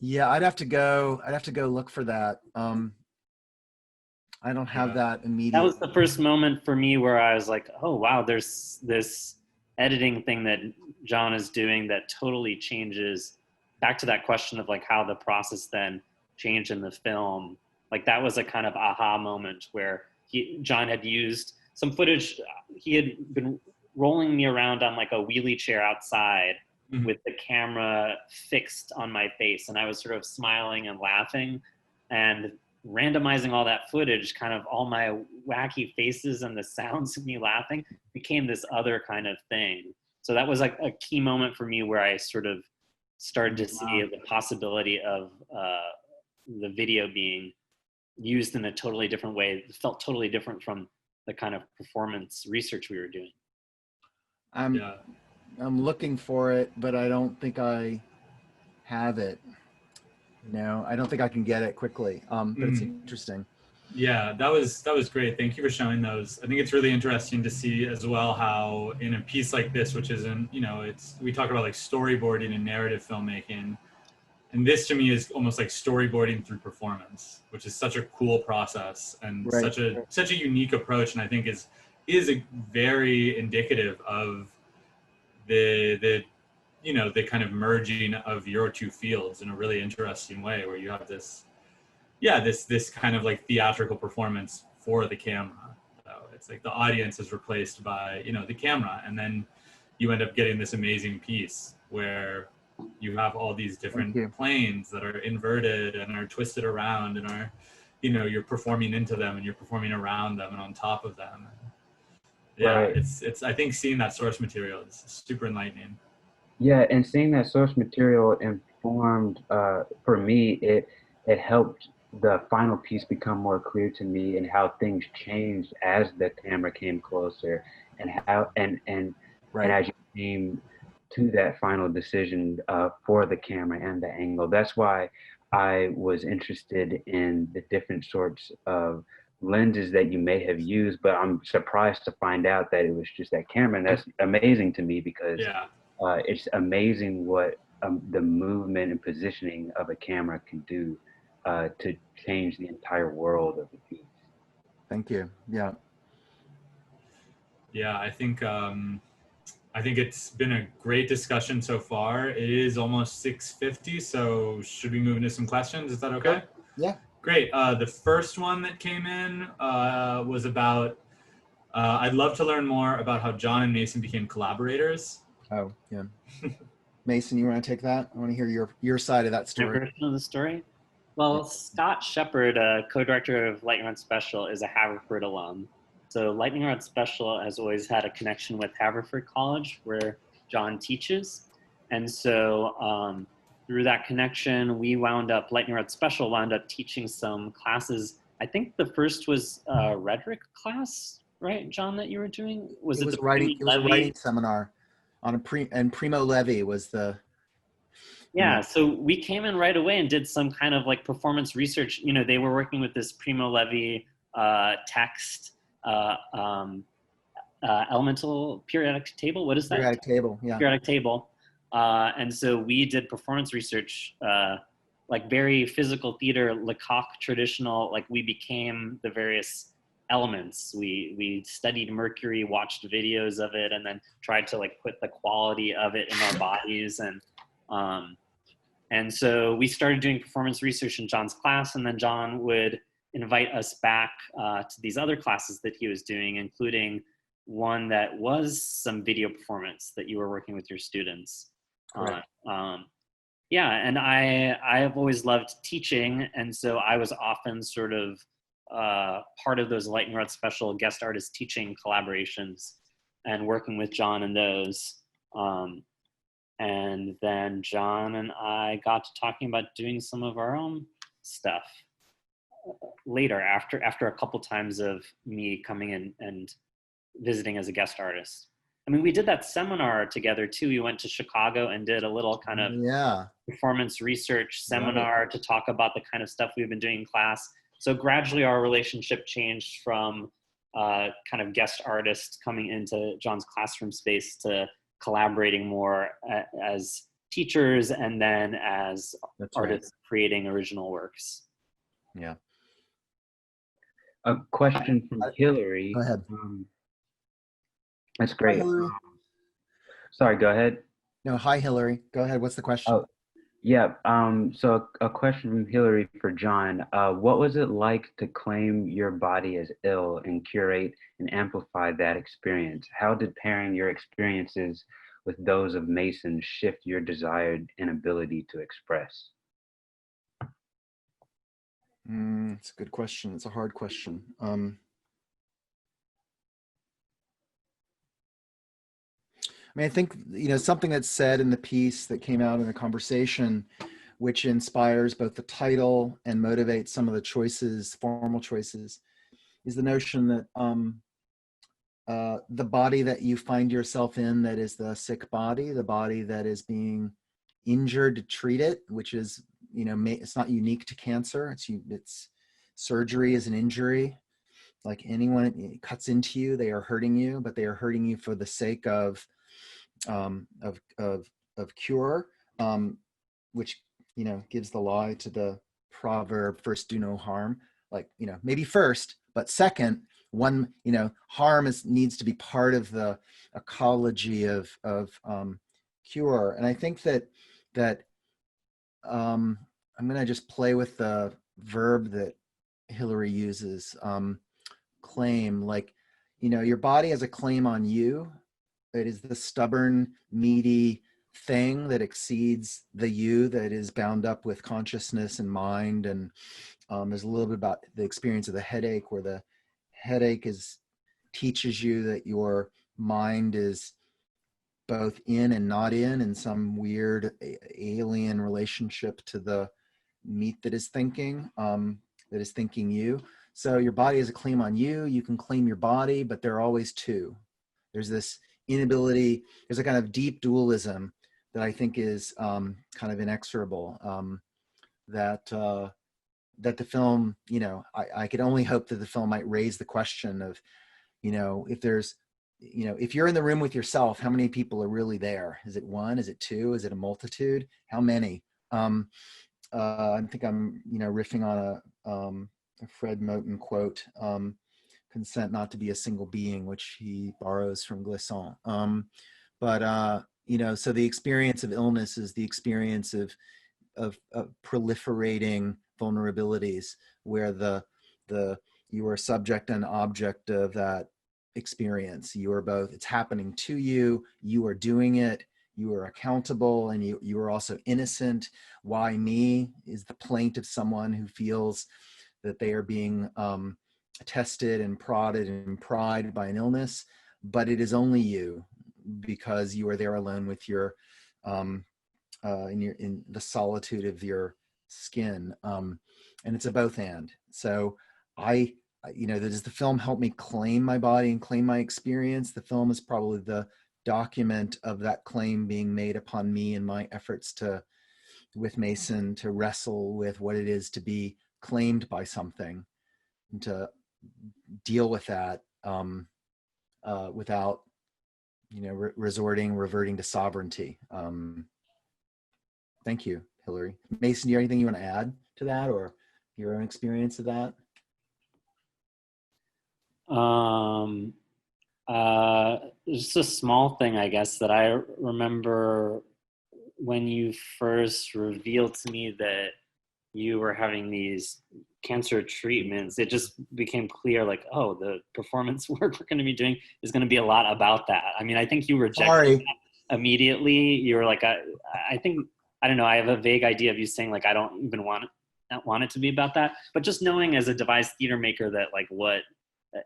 Yeah, I'd have to go look for that. I don't have that immediately. That was the first moment for me where I was like, oh wow, there's this editing thing that John is doing that totally changes, back to that question of like how the process then changed in the film. Like that was a kind of aha moment where John had used some footage. He had been rolling me around on like a wheelie chair outside with the camera fixed on my face, and I was sort of smiling and laughing and randomizing all that footage, kind of all my wacky faces and the sounds of me laughing became this other kind of thing. So that was like a key moment for me where I sort of started to see the possibility of the video being used in a totally different way. It felt totally different from the kind of performance research we were doing. I'm looking for it, but I don't think I have it. No, I don't think I can get it quickly. But it's interesting. Yeah, that was great. Thank you for showing those. I think it's really interesting to see as well how in a piece like this, which isn't, you know, we talk about like storyboarding and narrative filmmaking, and this to me is almost like storyboarding through performance, which is such a cool process and such a unique approach, and I think is a very indicative of the you know, the kind of merging of your two fields in a really interesting way, where you have this kind of like theatrical performance for the camera. So it's like the audience is replaced by, you know, the camera, and then you end up getting this amazing piece where you have all these different planes that are inverted and are twisted around and are, you know, you're performing into them and you're performing around them and on top of them. Yeah, it's I think seeing that source material is super enlightening. Yeah, and seeing that source material informed, for me, it helped the final piece become more clear to me, and how things changed as the camera came closer, and how and as you came to that final decision for the camera and the angle. That's why I was interested in the different sorts of lenses that you may have used, but I'm surprised to find out that it was just that camera, and that's amazing to me, because it's amazing what the movement and positioning of a camera can do to change the entire world of the piece. Thank you. Yeah. Yeah, I think it's been a great discussion so far. It is almost 6:50, so should we move into some questions? Is that okay? Yeah. Great. The first one that came in was about, I'd love to learn more about how John and Mason became collaborators. Oh, yeah. Mason, you want to take that? I want to hear your side of that story. My version of the story? Well, Scott Shepard, co-director of Lightning Rod Special, is a Haverford alum. So Lightning Rod Special has always had a connection with Haverford College, where John teaches. And so through that connection, Lightning Rod Special wound up teaching some classes. I think the first was a rhetoric class, right, John, that you were doing? It was a writing seminar on and Primo Levi was the... Yeah, so we came in right away and did some kind of like performance research. You know, they were working with this Primo Levi text, elemental periodic table. What is that? Periodic table, yeah. Periodic table. And so we did performance research, like very physical theater, Lecoq traditional, like we became the various elements. We studied Mercury, watched videos of it, and then tried to like put the quality of it in our bodies. And so we started doing performance research in John's class, and then John would invite us back to these other classes that he was doing, including one that was some video performance that you were working with your students. Yeah, and I have always loved teaching, and so I was often sort of part of those Lightning Rod Special guest artist teaching collaborations and working with John in those. And then John and I got to talking about doing some of our own stuff later, after a couple times of me coming in and visiting as a guest artist. I mean, we did that seminar together too. We went to Chicago and did a little kind of performance research seminar to talk about the kind of stuff we've been doing in class. So gradually our relationship changed from kind of guest artist coming into John's classroom space to collaborating more as teachers and then as artists creating original works. Yeah. A question from Hillary. Go ahead. That's great. Hi, sorry, go ahead. No, hi, Hillary. Go ahead. What's the question? Oh, yeah. So a question from Hillary for John. What was it like to claim your body as ill and curate and amplify that experience? How did pairing your experiences with those of Mason shift your desired inability to express? It's a good question. It's a hard question. I mean, I think, something that's said in the piece that came out in the conversation, which inspires both the title and motivates some of the choices, formal choices, is the notion that the body that you find yourself in, that is the sick body, the body that is being injured to treat it, which is, it's not unique to cancer. It's surgery is an injury. Like anyone, it cuts into you, they are hurting you, but they are hurting you for the sake of cure, which gives the lie to the proverb, first do no harm. Like, maybe first, but second, harm needs to be part of the ecology of cure. And I think that I'm going to just play with the verb that Hillary uses, claim. Like, your body has a claim on you. It is the stubborn, meaty thing that exceeds the you, that is bound up with consciousness and mind. And there's a little bit about the experience of the headache, where the headache teaches you that your mind is both in and not in some weird alien relationship to the meat that is thinking you. So your body has a claim on you. You can claim your body, but there are always two. There's this inability, there's a kind of deep dualism that I think is kind of inexorable, that the film, I could only hope that the film might raise the question of, if you're in the room with yourself, how many people are really there? Is it one? Is it two? Is it a multitude? How many? I think I'm, riffing on a Fred Moten quote, consent not to be a single being, which he borrows from Glissant. So the experience of illness is the experience of proliferating vulnerabilities, where you are subject and object of that experience. You are both, it's happening to you, you are doing it, you are accountable, and you are also innocent. Why me is the plaint of someone who feels that they are being tested and prodded and pried by an illness, but it is only you, because you are there alone with your in the solitude of your skin, and it's a both and. So does the film help me claim my body and claim my experience? The film is probably the document of that claim being made upon me in my efforts with Mason, to wrestle with what it is to be claimed by something, and to deal with that without reverting to sovereignty. Thank you, Hillary. Mason, do you have anything you want to add to that, or your own experience of that? Just a small thing, I guess, that I remember when you first revealed to me that you were having these cancer treatments. It just became clear, like, oh, the performance work we're going to be doing is going to be a lot about that. I mean, I think you rejected that immediately. You were like, I think, I don't know, I have a vague idea of you saying, like, I don't even want it to be about that. But just knowing as a devised theater maker that, like,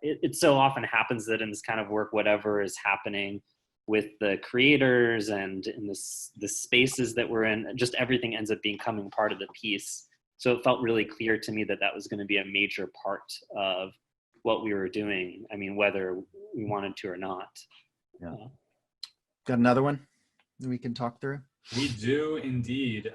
it so often happens that in this kind of work, whatever is happening with the creators and in the spaces that we're in, just everything ends up becoming part of the piece. So it felt really clear to me that that was going to be a major part of what we were doing. I mean, whether we wanted to or not. Yeah. Got another one that we can talk through? We do indeed.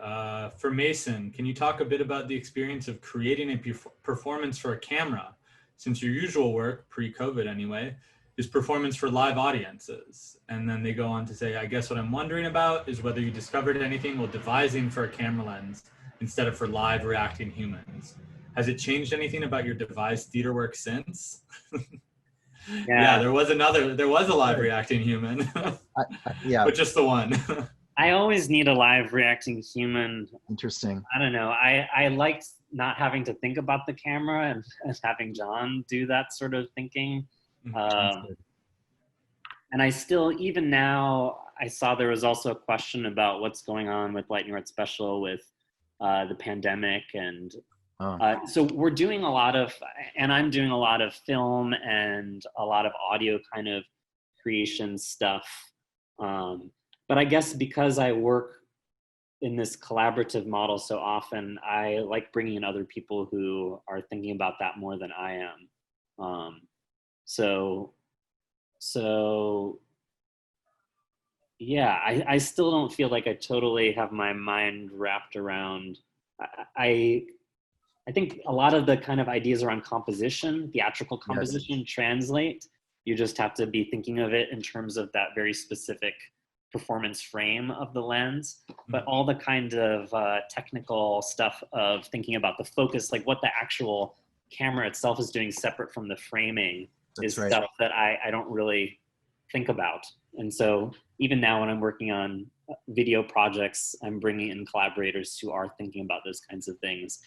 For Mason, can you talk a bit about the experience of creating a performance for a camera, since your usual work, pre-COVID anyway, is performance for live audiences? And then they go on to say, I guess what I'm wondering about is whether you discovered anything while devising for a camera lens instead of for live reacting humans. Has it changed anything about your devised theater work since? Yeah, there was a live reacting human. Yeah. But just the one. I always need a live reacting human. Interesting. I don't know. I liked not having to think about the camera and having John do that sort of thinking. And I still, even now, I saw there was also a question about what's going on with Lightning Art Special with the pandemic and Oh. So we're doing a lot of, and I'm doing a lot of film and a lot of audio kind of creation stuff. But I guess because I work in this collaborative model so often, I like bringing in other people who are thinking about that more than I am. So yeah, I still don't feel like I totally have my mind wrapped around. I think a lot of the kind of ideas around composition, theatrical composition, translate. You just have to be thinking of it in terms of that very specific performance frame of the lens. But all the kind of technical stuff of thinking about the focus, like what the actual camera itself is doing separate from the framing, is stuff that I don't really think about. And so even now when I'm working on video projects, I'm bringing in collaborators who are thinking about those kinds of things.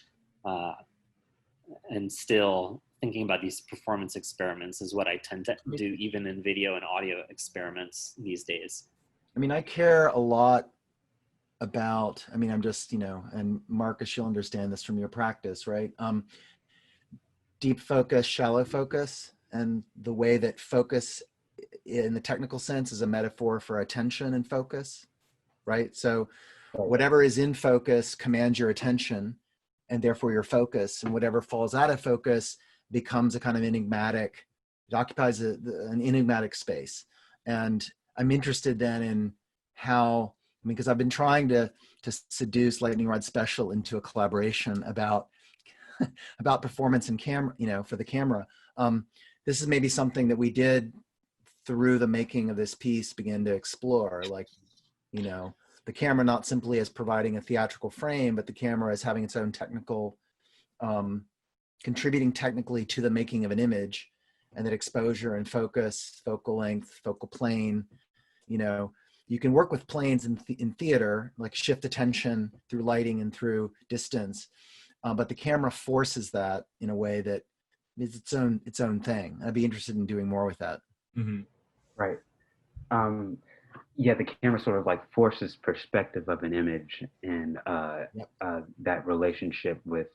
And still thinking about these performance experiments is what I tend to do even in video and audio experiments these days. I mean, I care a lot about, I mean, I'm just, you know, and Marcus, you'll understand this from your practice, right? Deep focus, shallow focus, and the way that focus in the technical sense is a metaphor for attention and focus, right? So whatever is in focus commands your attention and therefore your focus, and whatever falls out of focus becomes a kind of enigmatic, it occupies an enigmatic space. And I'm interested then in how, I mean, because I've been trying to seduce Lightning Rod Special into a collaboration about about performance and camera, you know, for the camera. This is maybe something that we did through the making of this piece begin to explore, like, you know, the camera not simply as providing a theatrical frame, but the camera as having its own technical, contributing technically to the making of an image, and that exposure and focus, focal length, focal plane, you know, you can work with planes in theater, like shift attention through lighting and through distance, but the camera forces that in a way that is its own thing. I'd be interested in doing more with that. Mm-hmm. Right. Yeah, the camera sort of like forces perspective of an image, and that relationship with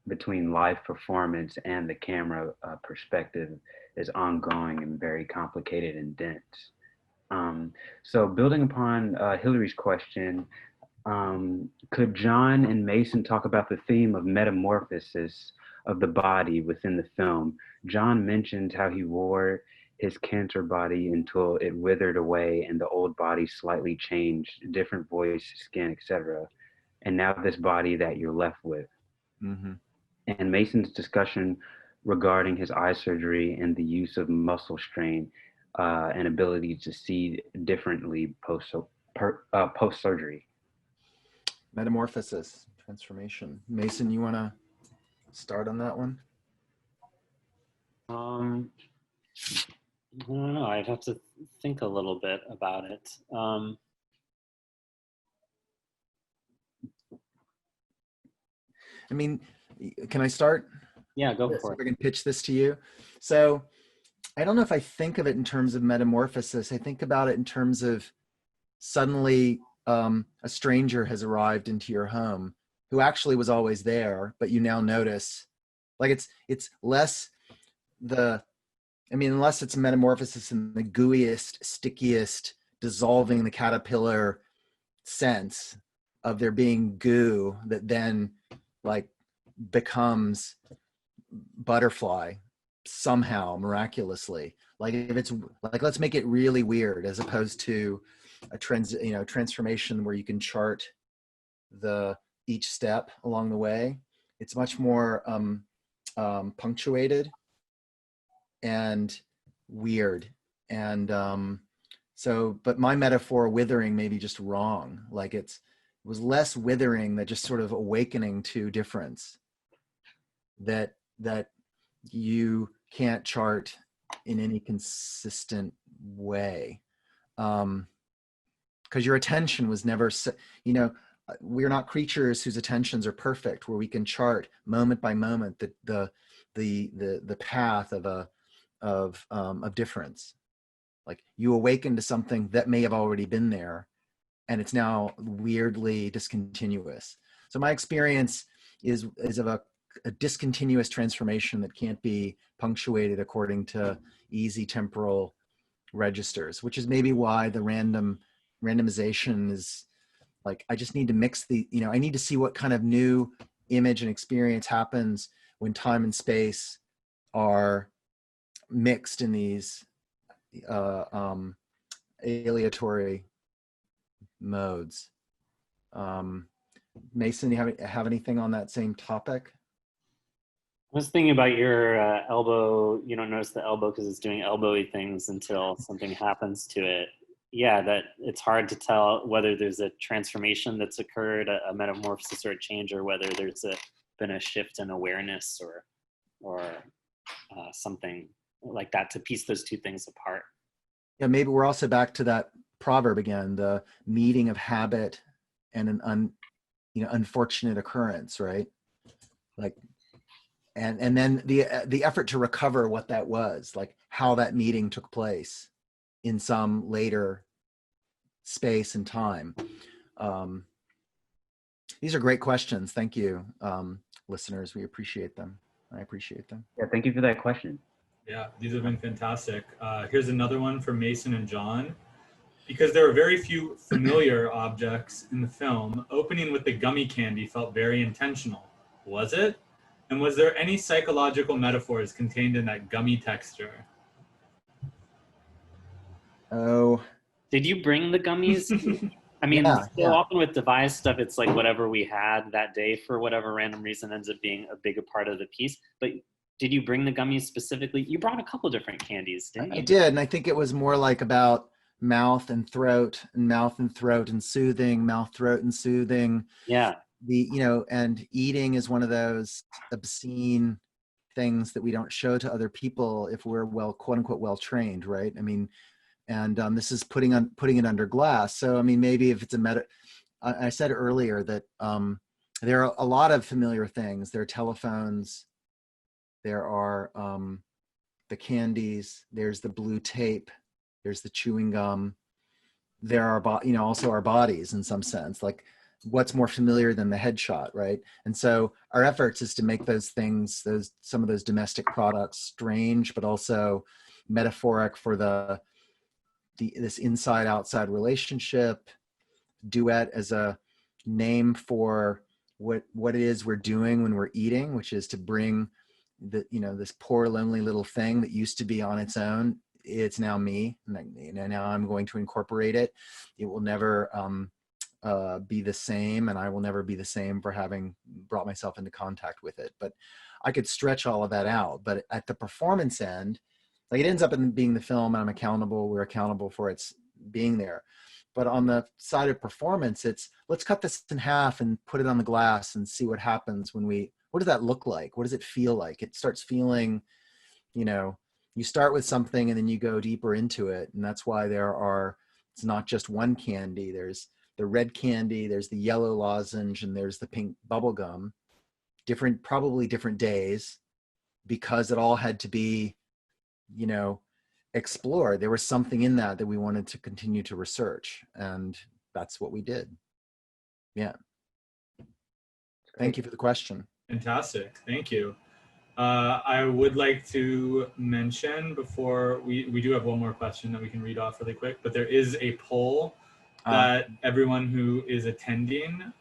between live performance and the camera perspective is ongoing and very complicated and dense. So building upon Hillary's question, could John and Mason talk about the theme of metamorphosis of the body within the film? John mentioned how he wore his cancer body until it withered away and the old body slightly changed, different voice, skin, etc. And now this body that you're left with. Mm-hmm. And Mason's discussion regarding his eye surgery and the use of muscle strain and ability to see differently post-surgery. Metamorphosis, transformation. Mason, you want to start on that one? I don't know. I'd have to think a little bit about it. I mean, can I start? Yeah, go Yes, for if it. I can pitch this to you. So I don't know if I think of it in terms of metamorphosis. I think about it in terms of suddenly a stranger has arrived into your home who actually was always there, but you now notice, like it's less unless it's metamorphosis in the gooeyest, stickiest, dissolving the caterpillar sense of there being goo that then like becomes butterfly somehow miraculously. Like if it's like, let's make it really weird, as opposed to a transformation where you can chart each step along the way. It's much more punctuated and weird. And but my metaphor withering may be just wrong. Like it was less withering than just sort of awakening to difference that you can't chart in any consistent way. Because your attention was never, we're not creatures whose attentions are perfect, where we can chart moment by moment the path of difference. Like you awaken to something that may have already been there, and it's now weirdly discontinuous. So my experience is of a discontinuous transformation that can't be punctuated according to easy temporal registers, which is maybe why the randomization is like, I just need to mix the, I need to see what kind of new image and experience happens when time and space are mixed in these aleatory modes. Mason, you have anything on that same topic? I was thinking about your elbow. You don't notice the elbow because it's doing elbowy things until something happens to it. Yeah, that it's hard to tell whether there's a transformation that's occurred, a metamorphosis or a change, or whether there's been a shift in awareness or something like that, to piece those two things apart. Yeah, maybe we're also back to that proverb again, the meeting of habit and an unfortunate occurrence, right? Like, and then the effort to recover what that was, like how that meeting took place in some later space and time. These are great questions. Thank you, listeners. We appreciate them. I appreciate them. Yeah, thank you for that question. Yeah, these have been fantastic. Here's another one for Mason and John. Because there are very few familiar objects in the film, opening with the gummy candy felt very intentional. Was it? And was there any psychological metaphors contained in that gummy texture? Oh. Did you bring the gummies? I mean, so often with devised stuff, it's like whatever we had that day for whatever random reason ends up being a bigger part of the piece. But did you bring the gummies specifically? You brought a couple different candies, didn't you? I did, and I think it was more like about mouth and throat and soothing, mouth, throat, and soothing. Yeah. And eating is one of those obscene things that we don't show to other people if we're quote unquote well trained, right? I mean, and this is putting it under glass. So I mean, maybe if it's I said earlier that there are a lot of familiar things. There are telephones, there are the candies, there's the blue tape, there's the chewing gum. There are, also our bodies in some sense, like what's more familiar than the headshot, right? And so our efforts is to make those things, some of those domestic products strange, but also metaphoric for this inside-outside relationship. Duet as a name for what it is we're doing when we're eating, which is to bring this poor lonely little thing that used to be on its own. It's now me, and now I'm going to incorporate it. It will never be the same, and I will never be the same for having brought myself into contact with it. But I could stretch all of that out. But at the performance end, like it ends up in being the film, and we're accountable for its being there. But on the side of performance, it's let's cut this in half and put it on the glass and see what happens what does that look like? What does it feel like? It starts feeling, you start with something and then you go deeper into it. And that's why it's not just one candy. There's the red candy, there's the yellow lozenge, and there's the pink bubble gum. Probably different days, because it all had to be, explored. There was something in that we wanted to continue to research, and that's what we did. Yeah. Thank you for the question. Fantastic. Thank you. I would like to mention before we do have one more question that we can read off really quick, but there is a poll that everyone who is attending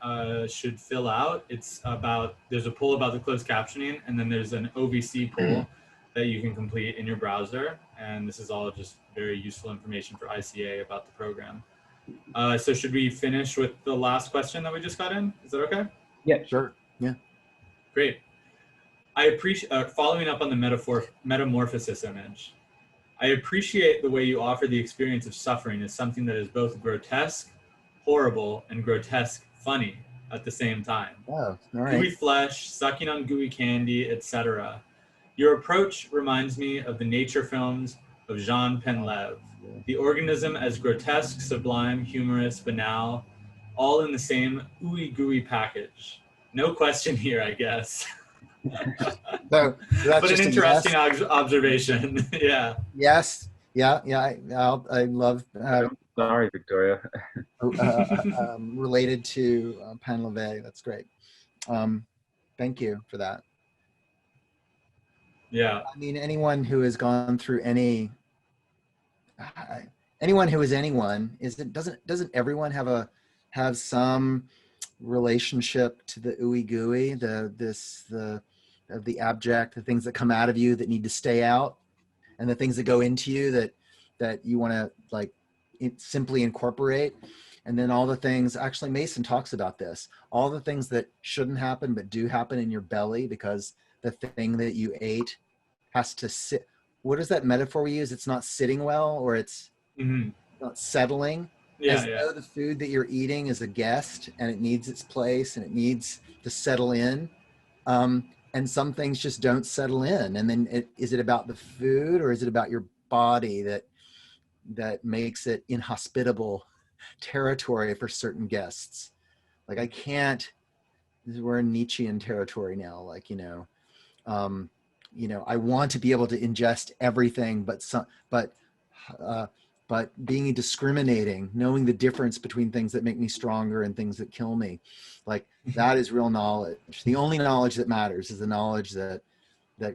should fill out. There's a poll about the closed captioning, and then there's an OVC poll that you can complete in your browser. And this is all just very useful information for ICA about the program. So should we finish with the last question that we just got in? Is that okay? Yeah, sure. Yeah. Great. I appreciate, following up on the metamorphosis image, I appreciate the way you offer the experience of suffering as something that is both grotesque, horrible, and grotesque funny at the same time. Oh, all right. Gooey flesh, sucking on gooey candy, etc. Your approach reminds me of the nature films of Jean Penlev. The organism as grotesque, sublime, humorous, banal, all in the same ooey gooey package. No question here, I guess. So that's but an interesting observation. Yeah. Yes. Yeah. I love. Sorry, Victoria. Related to Penlev. That's great. Thank you for that. Yeah. I mean, anyone who has gone through anyone who is anyone, doesn't everyone have some relationship to the ooey gooey, the abject, the things that come out of you that need to stay out, and the things that go into you that you want to like simply incorporate. And then all the things, actually Mason talks about this, all the things that shouldn't happen but do happen in your belly because the thing that you ate has to sit. What is that metaphor we use? It's not sitting well, or it's not settling. Yeah, As though the food that you're eating is a guest and it needs its place and it needs to settle in. And some things just don't settle in. And then is it about the food, or is it about your body that makes it inhospitable territory for certain guests? Like we're in Nietzschean territory now. Like, I want to be able to ingest everything, but being discriminating, knowing the difference between things that make me stronger and things that kill me, like that is real knowledge. The only knowledge that matters is the knowledge that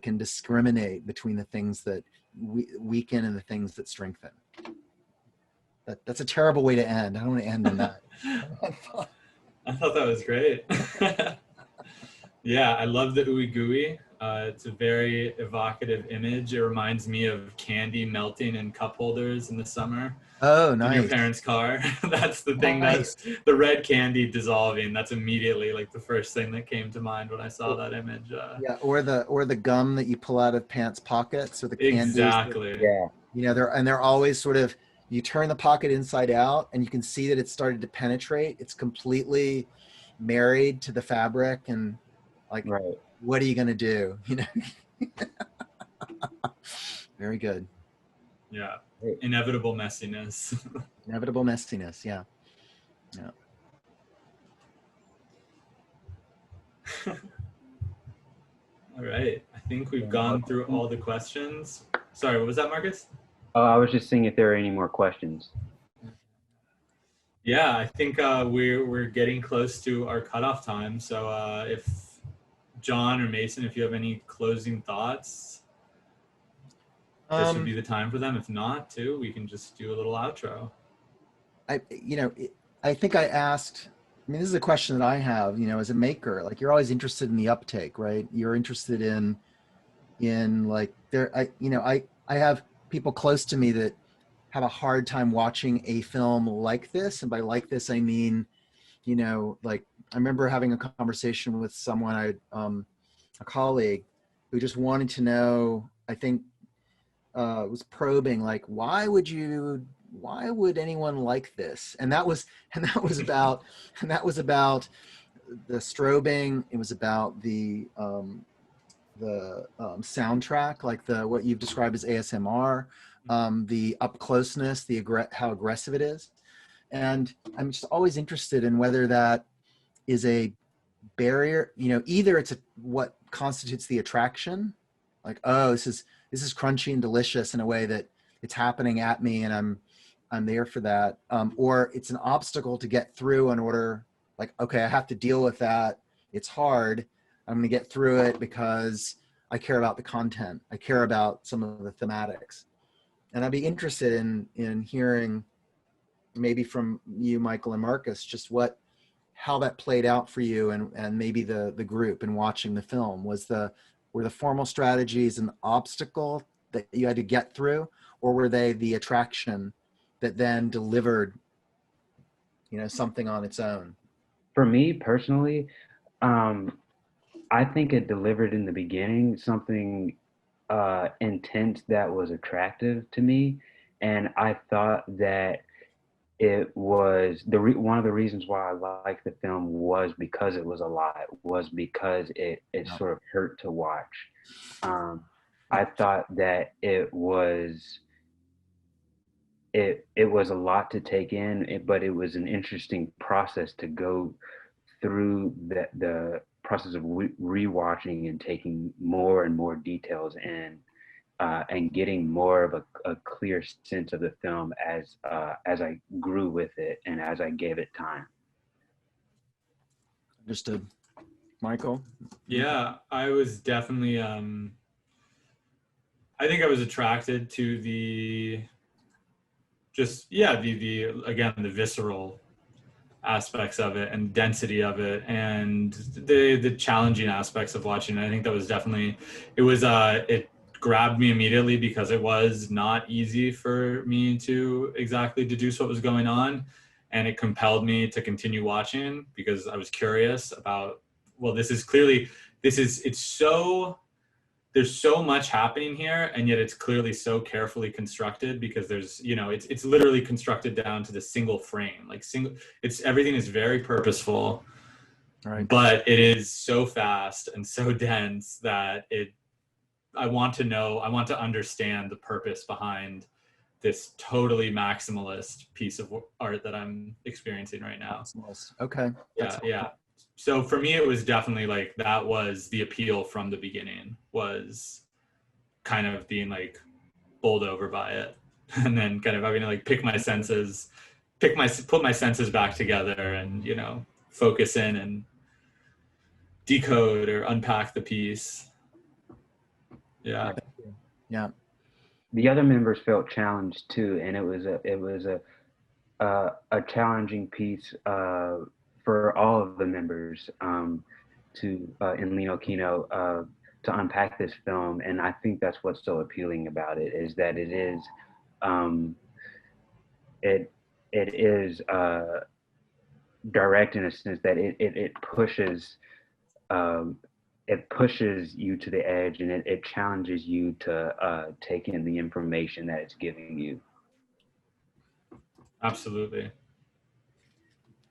can discriminate between the things that weaken and the things that strengthen. That's a terrible way to end. I don't want to end on that. I thought that was great. Yeah, I love the ooey gooey. It's a very evocative image. It reminds me of candy melting in cup holders in the summer. Oh, nice. In your parents' car. That's the thing. Nice. That's the red candy dissolving. That's immediately like the first thing that came to mind when I saw that image. Yeah, or the gum that you pull out of pants pockets, or the candies. Exactly. Yeah. They're always sort of, you turn the pocket inside out and you can see that it's started to penetrate. It's completely married to the fabric, and like, right. What are you going to do? Very good. Yeah. Inevitable messiness. Inevitable messiness. Yeah. All right. I think we've gone through all the questions. Sorry, what was that, Marcus? Oh, I was just seeing if there are any more questions. Yeah, I think we're getting close to our cutoff time. So if John or Mason, if you have any closing thoughts, this would be the time for them. If not, too, we can just do a little outro. I think I asked, this is a question that I have, as a maker, like you're always interested in the uptake, right? You're interested in like I have people close to me that have a hard time watching a film like this. And by like this, I mean, like I remember having a conversation with someone, a colleague who just wanted to know, I think was probing, like, why would anyone like this? And that was about the strobing. It was about the soundtrack, like what you've described as ASMR, the up closeness, how aggressive it is. And I'm just always interested in whether that is a barrier, either it's what constitutes the attraction, like, oh, this is crunchy and delicious in a way that it's happening at me and I'm there for that, or it's an obstacle to get through in order, like, okay, I have to deal with that. It's hard. I'm going to get through it because I care about the content. I care about some of the thematics. And I'd be interested in hearing maybe from you, Michael and Marcus, just how that played out for you and maybe the group in watching the film. Were the formal strategies an obstacle that you had to get through, or were they the attraction that then delivered, something on its own? For me personally, I think it delivered in the beginning something intense that was attractive to me, and I thought that it was one of the reasons why I liked the film was because it was a lot, was because it sort of hurt to watch. I thought that it was a lot to take in, but it was an interesting process to go through the process of rewatching and taking more and more details in, and getting more of a clear sense of the film as I grew with it and as I gave it time. Understood. Michael? Yeah, I was definitely, I think I was attracted to again, the visceral aspects of it and density of it and the challenging aspects of watching it. I think that was definitely, it grabbed me immediately because it was not easy for me to exactly deduce what was going on. And it compelled me to continue watching because I was curious about, well, there's so much happening here, and yet it's clearly so carefully constructed because there's, it's literally constructed down to the single frame, everything is very purposeful, Right. but it is so fast and so dense that I want to understand the purpose behind this totally maximalist piece of art that I'm experiencing right now. Maximalist. Okay. Yeah. So for me, it was definitely like, that was the appeal from the beginning, was kind of being like bowled over by it, and then kind of having to like put my senses back together and, focus in and decode or unpack the piece. Yeah. Yeah. The other members felt challenged too, and it was a challenging piece for all of the members in Lino Kino to unpack this film. And I think that's what's so appealing about it, is that it is direct in a sense that it pushes you to the edge, and it challenges you to take in the information that it's giving you. Absolutely.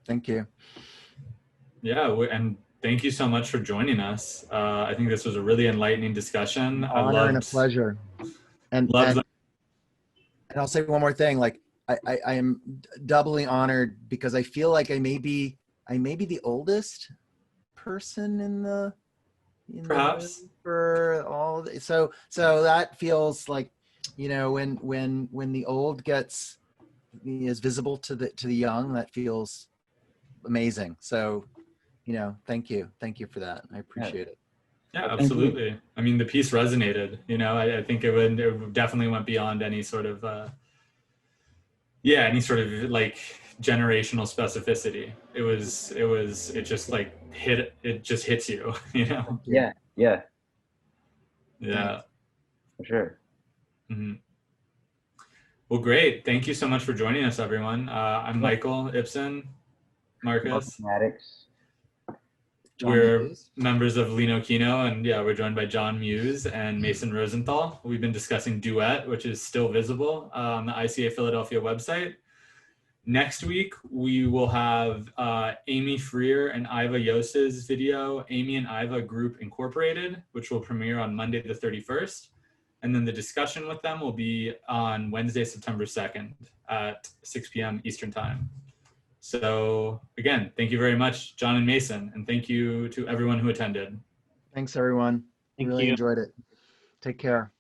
Thank you. Yeah, and thank you so much for joining us. I think this was a really enlightening discussion. Honor and a pleasure. And I'll say one more thing. Like, I am doubly honored because I feel like I may be the oldest person in the perhaps room for all of so that feels like, when the old is visible to the young, that feels amazing. So, thank you for that. I appreciate it. Yeah, absolutely. I mean, the piece resonated. I think it definitely went beyond any sort of like generational specificity. It just hits you. Yeah, for sure. Mm-hmm. Well, great. Thank you so much for joining us, everyone. I'm Michael, Ipsen, Marcus. Maddox. We're Muse. members of Lino Kino, and we're joined by John Muse and Mason Rosenthal. We've been discussing Duet, which is still visible on the ICA Philadelphia website. Next week, we will have Amy Freer and Iva Yos's video, Amy and Iva Group Incorporated, which will premiere on Monday the 31st. And then the discussion with them will be on Wednesday, September 2nd at 6 p.m. Eastern Time. So again, thank you very much, John and Mason, and thank you to everyone who attended. Thanks, everyone. Thank Really you. enjoyed it. Take care.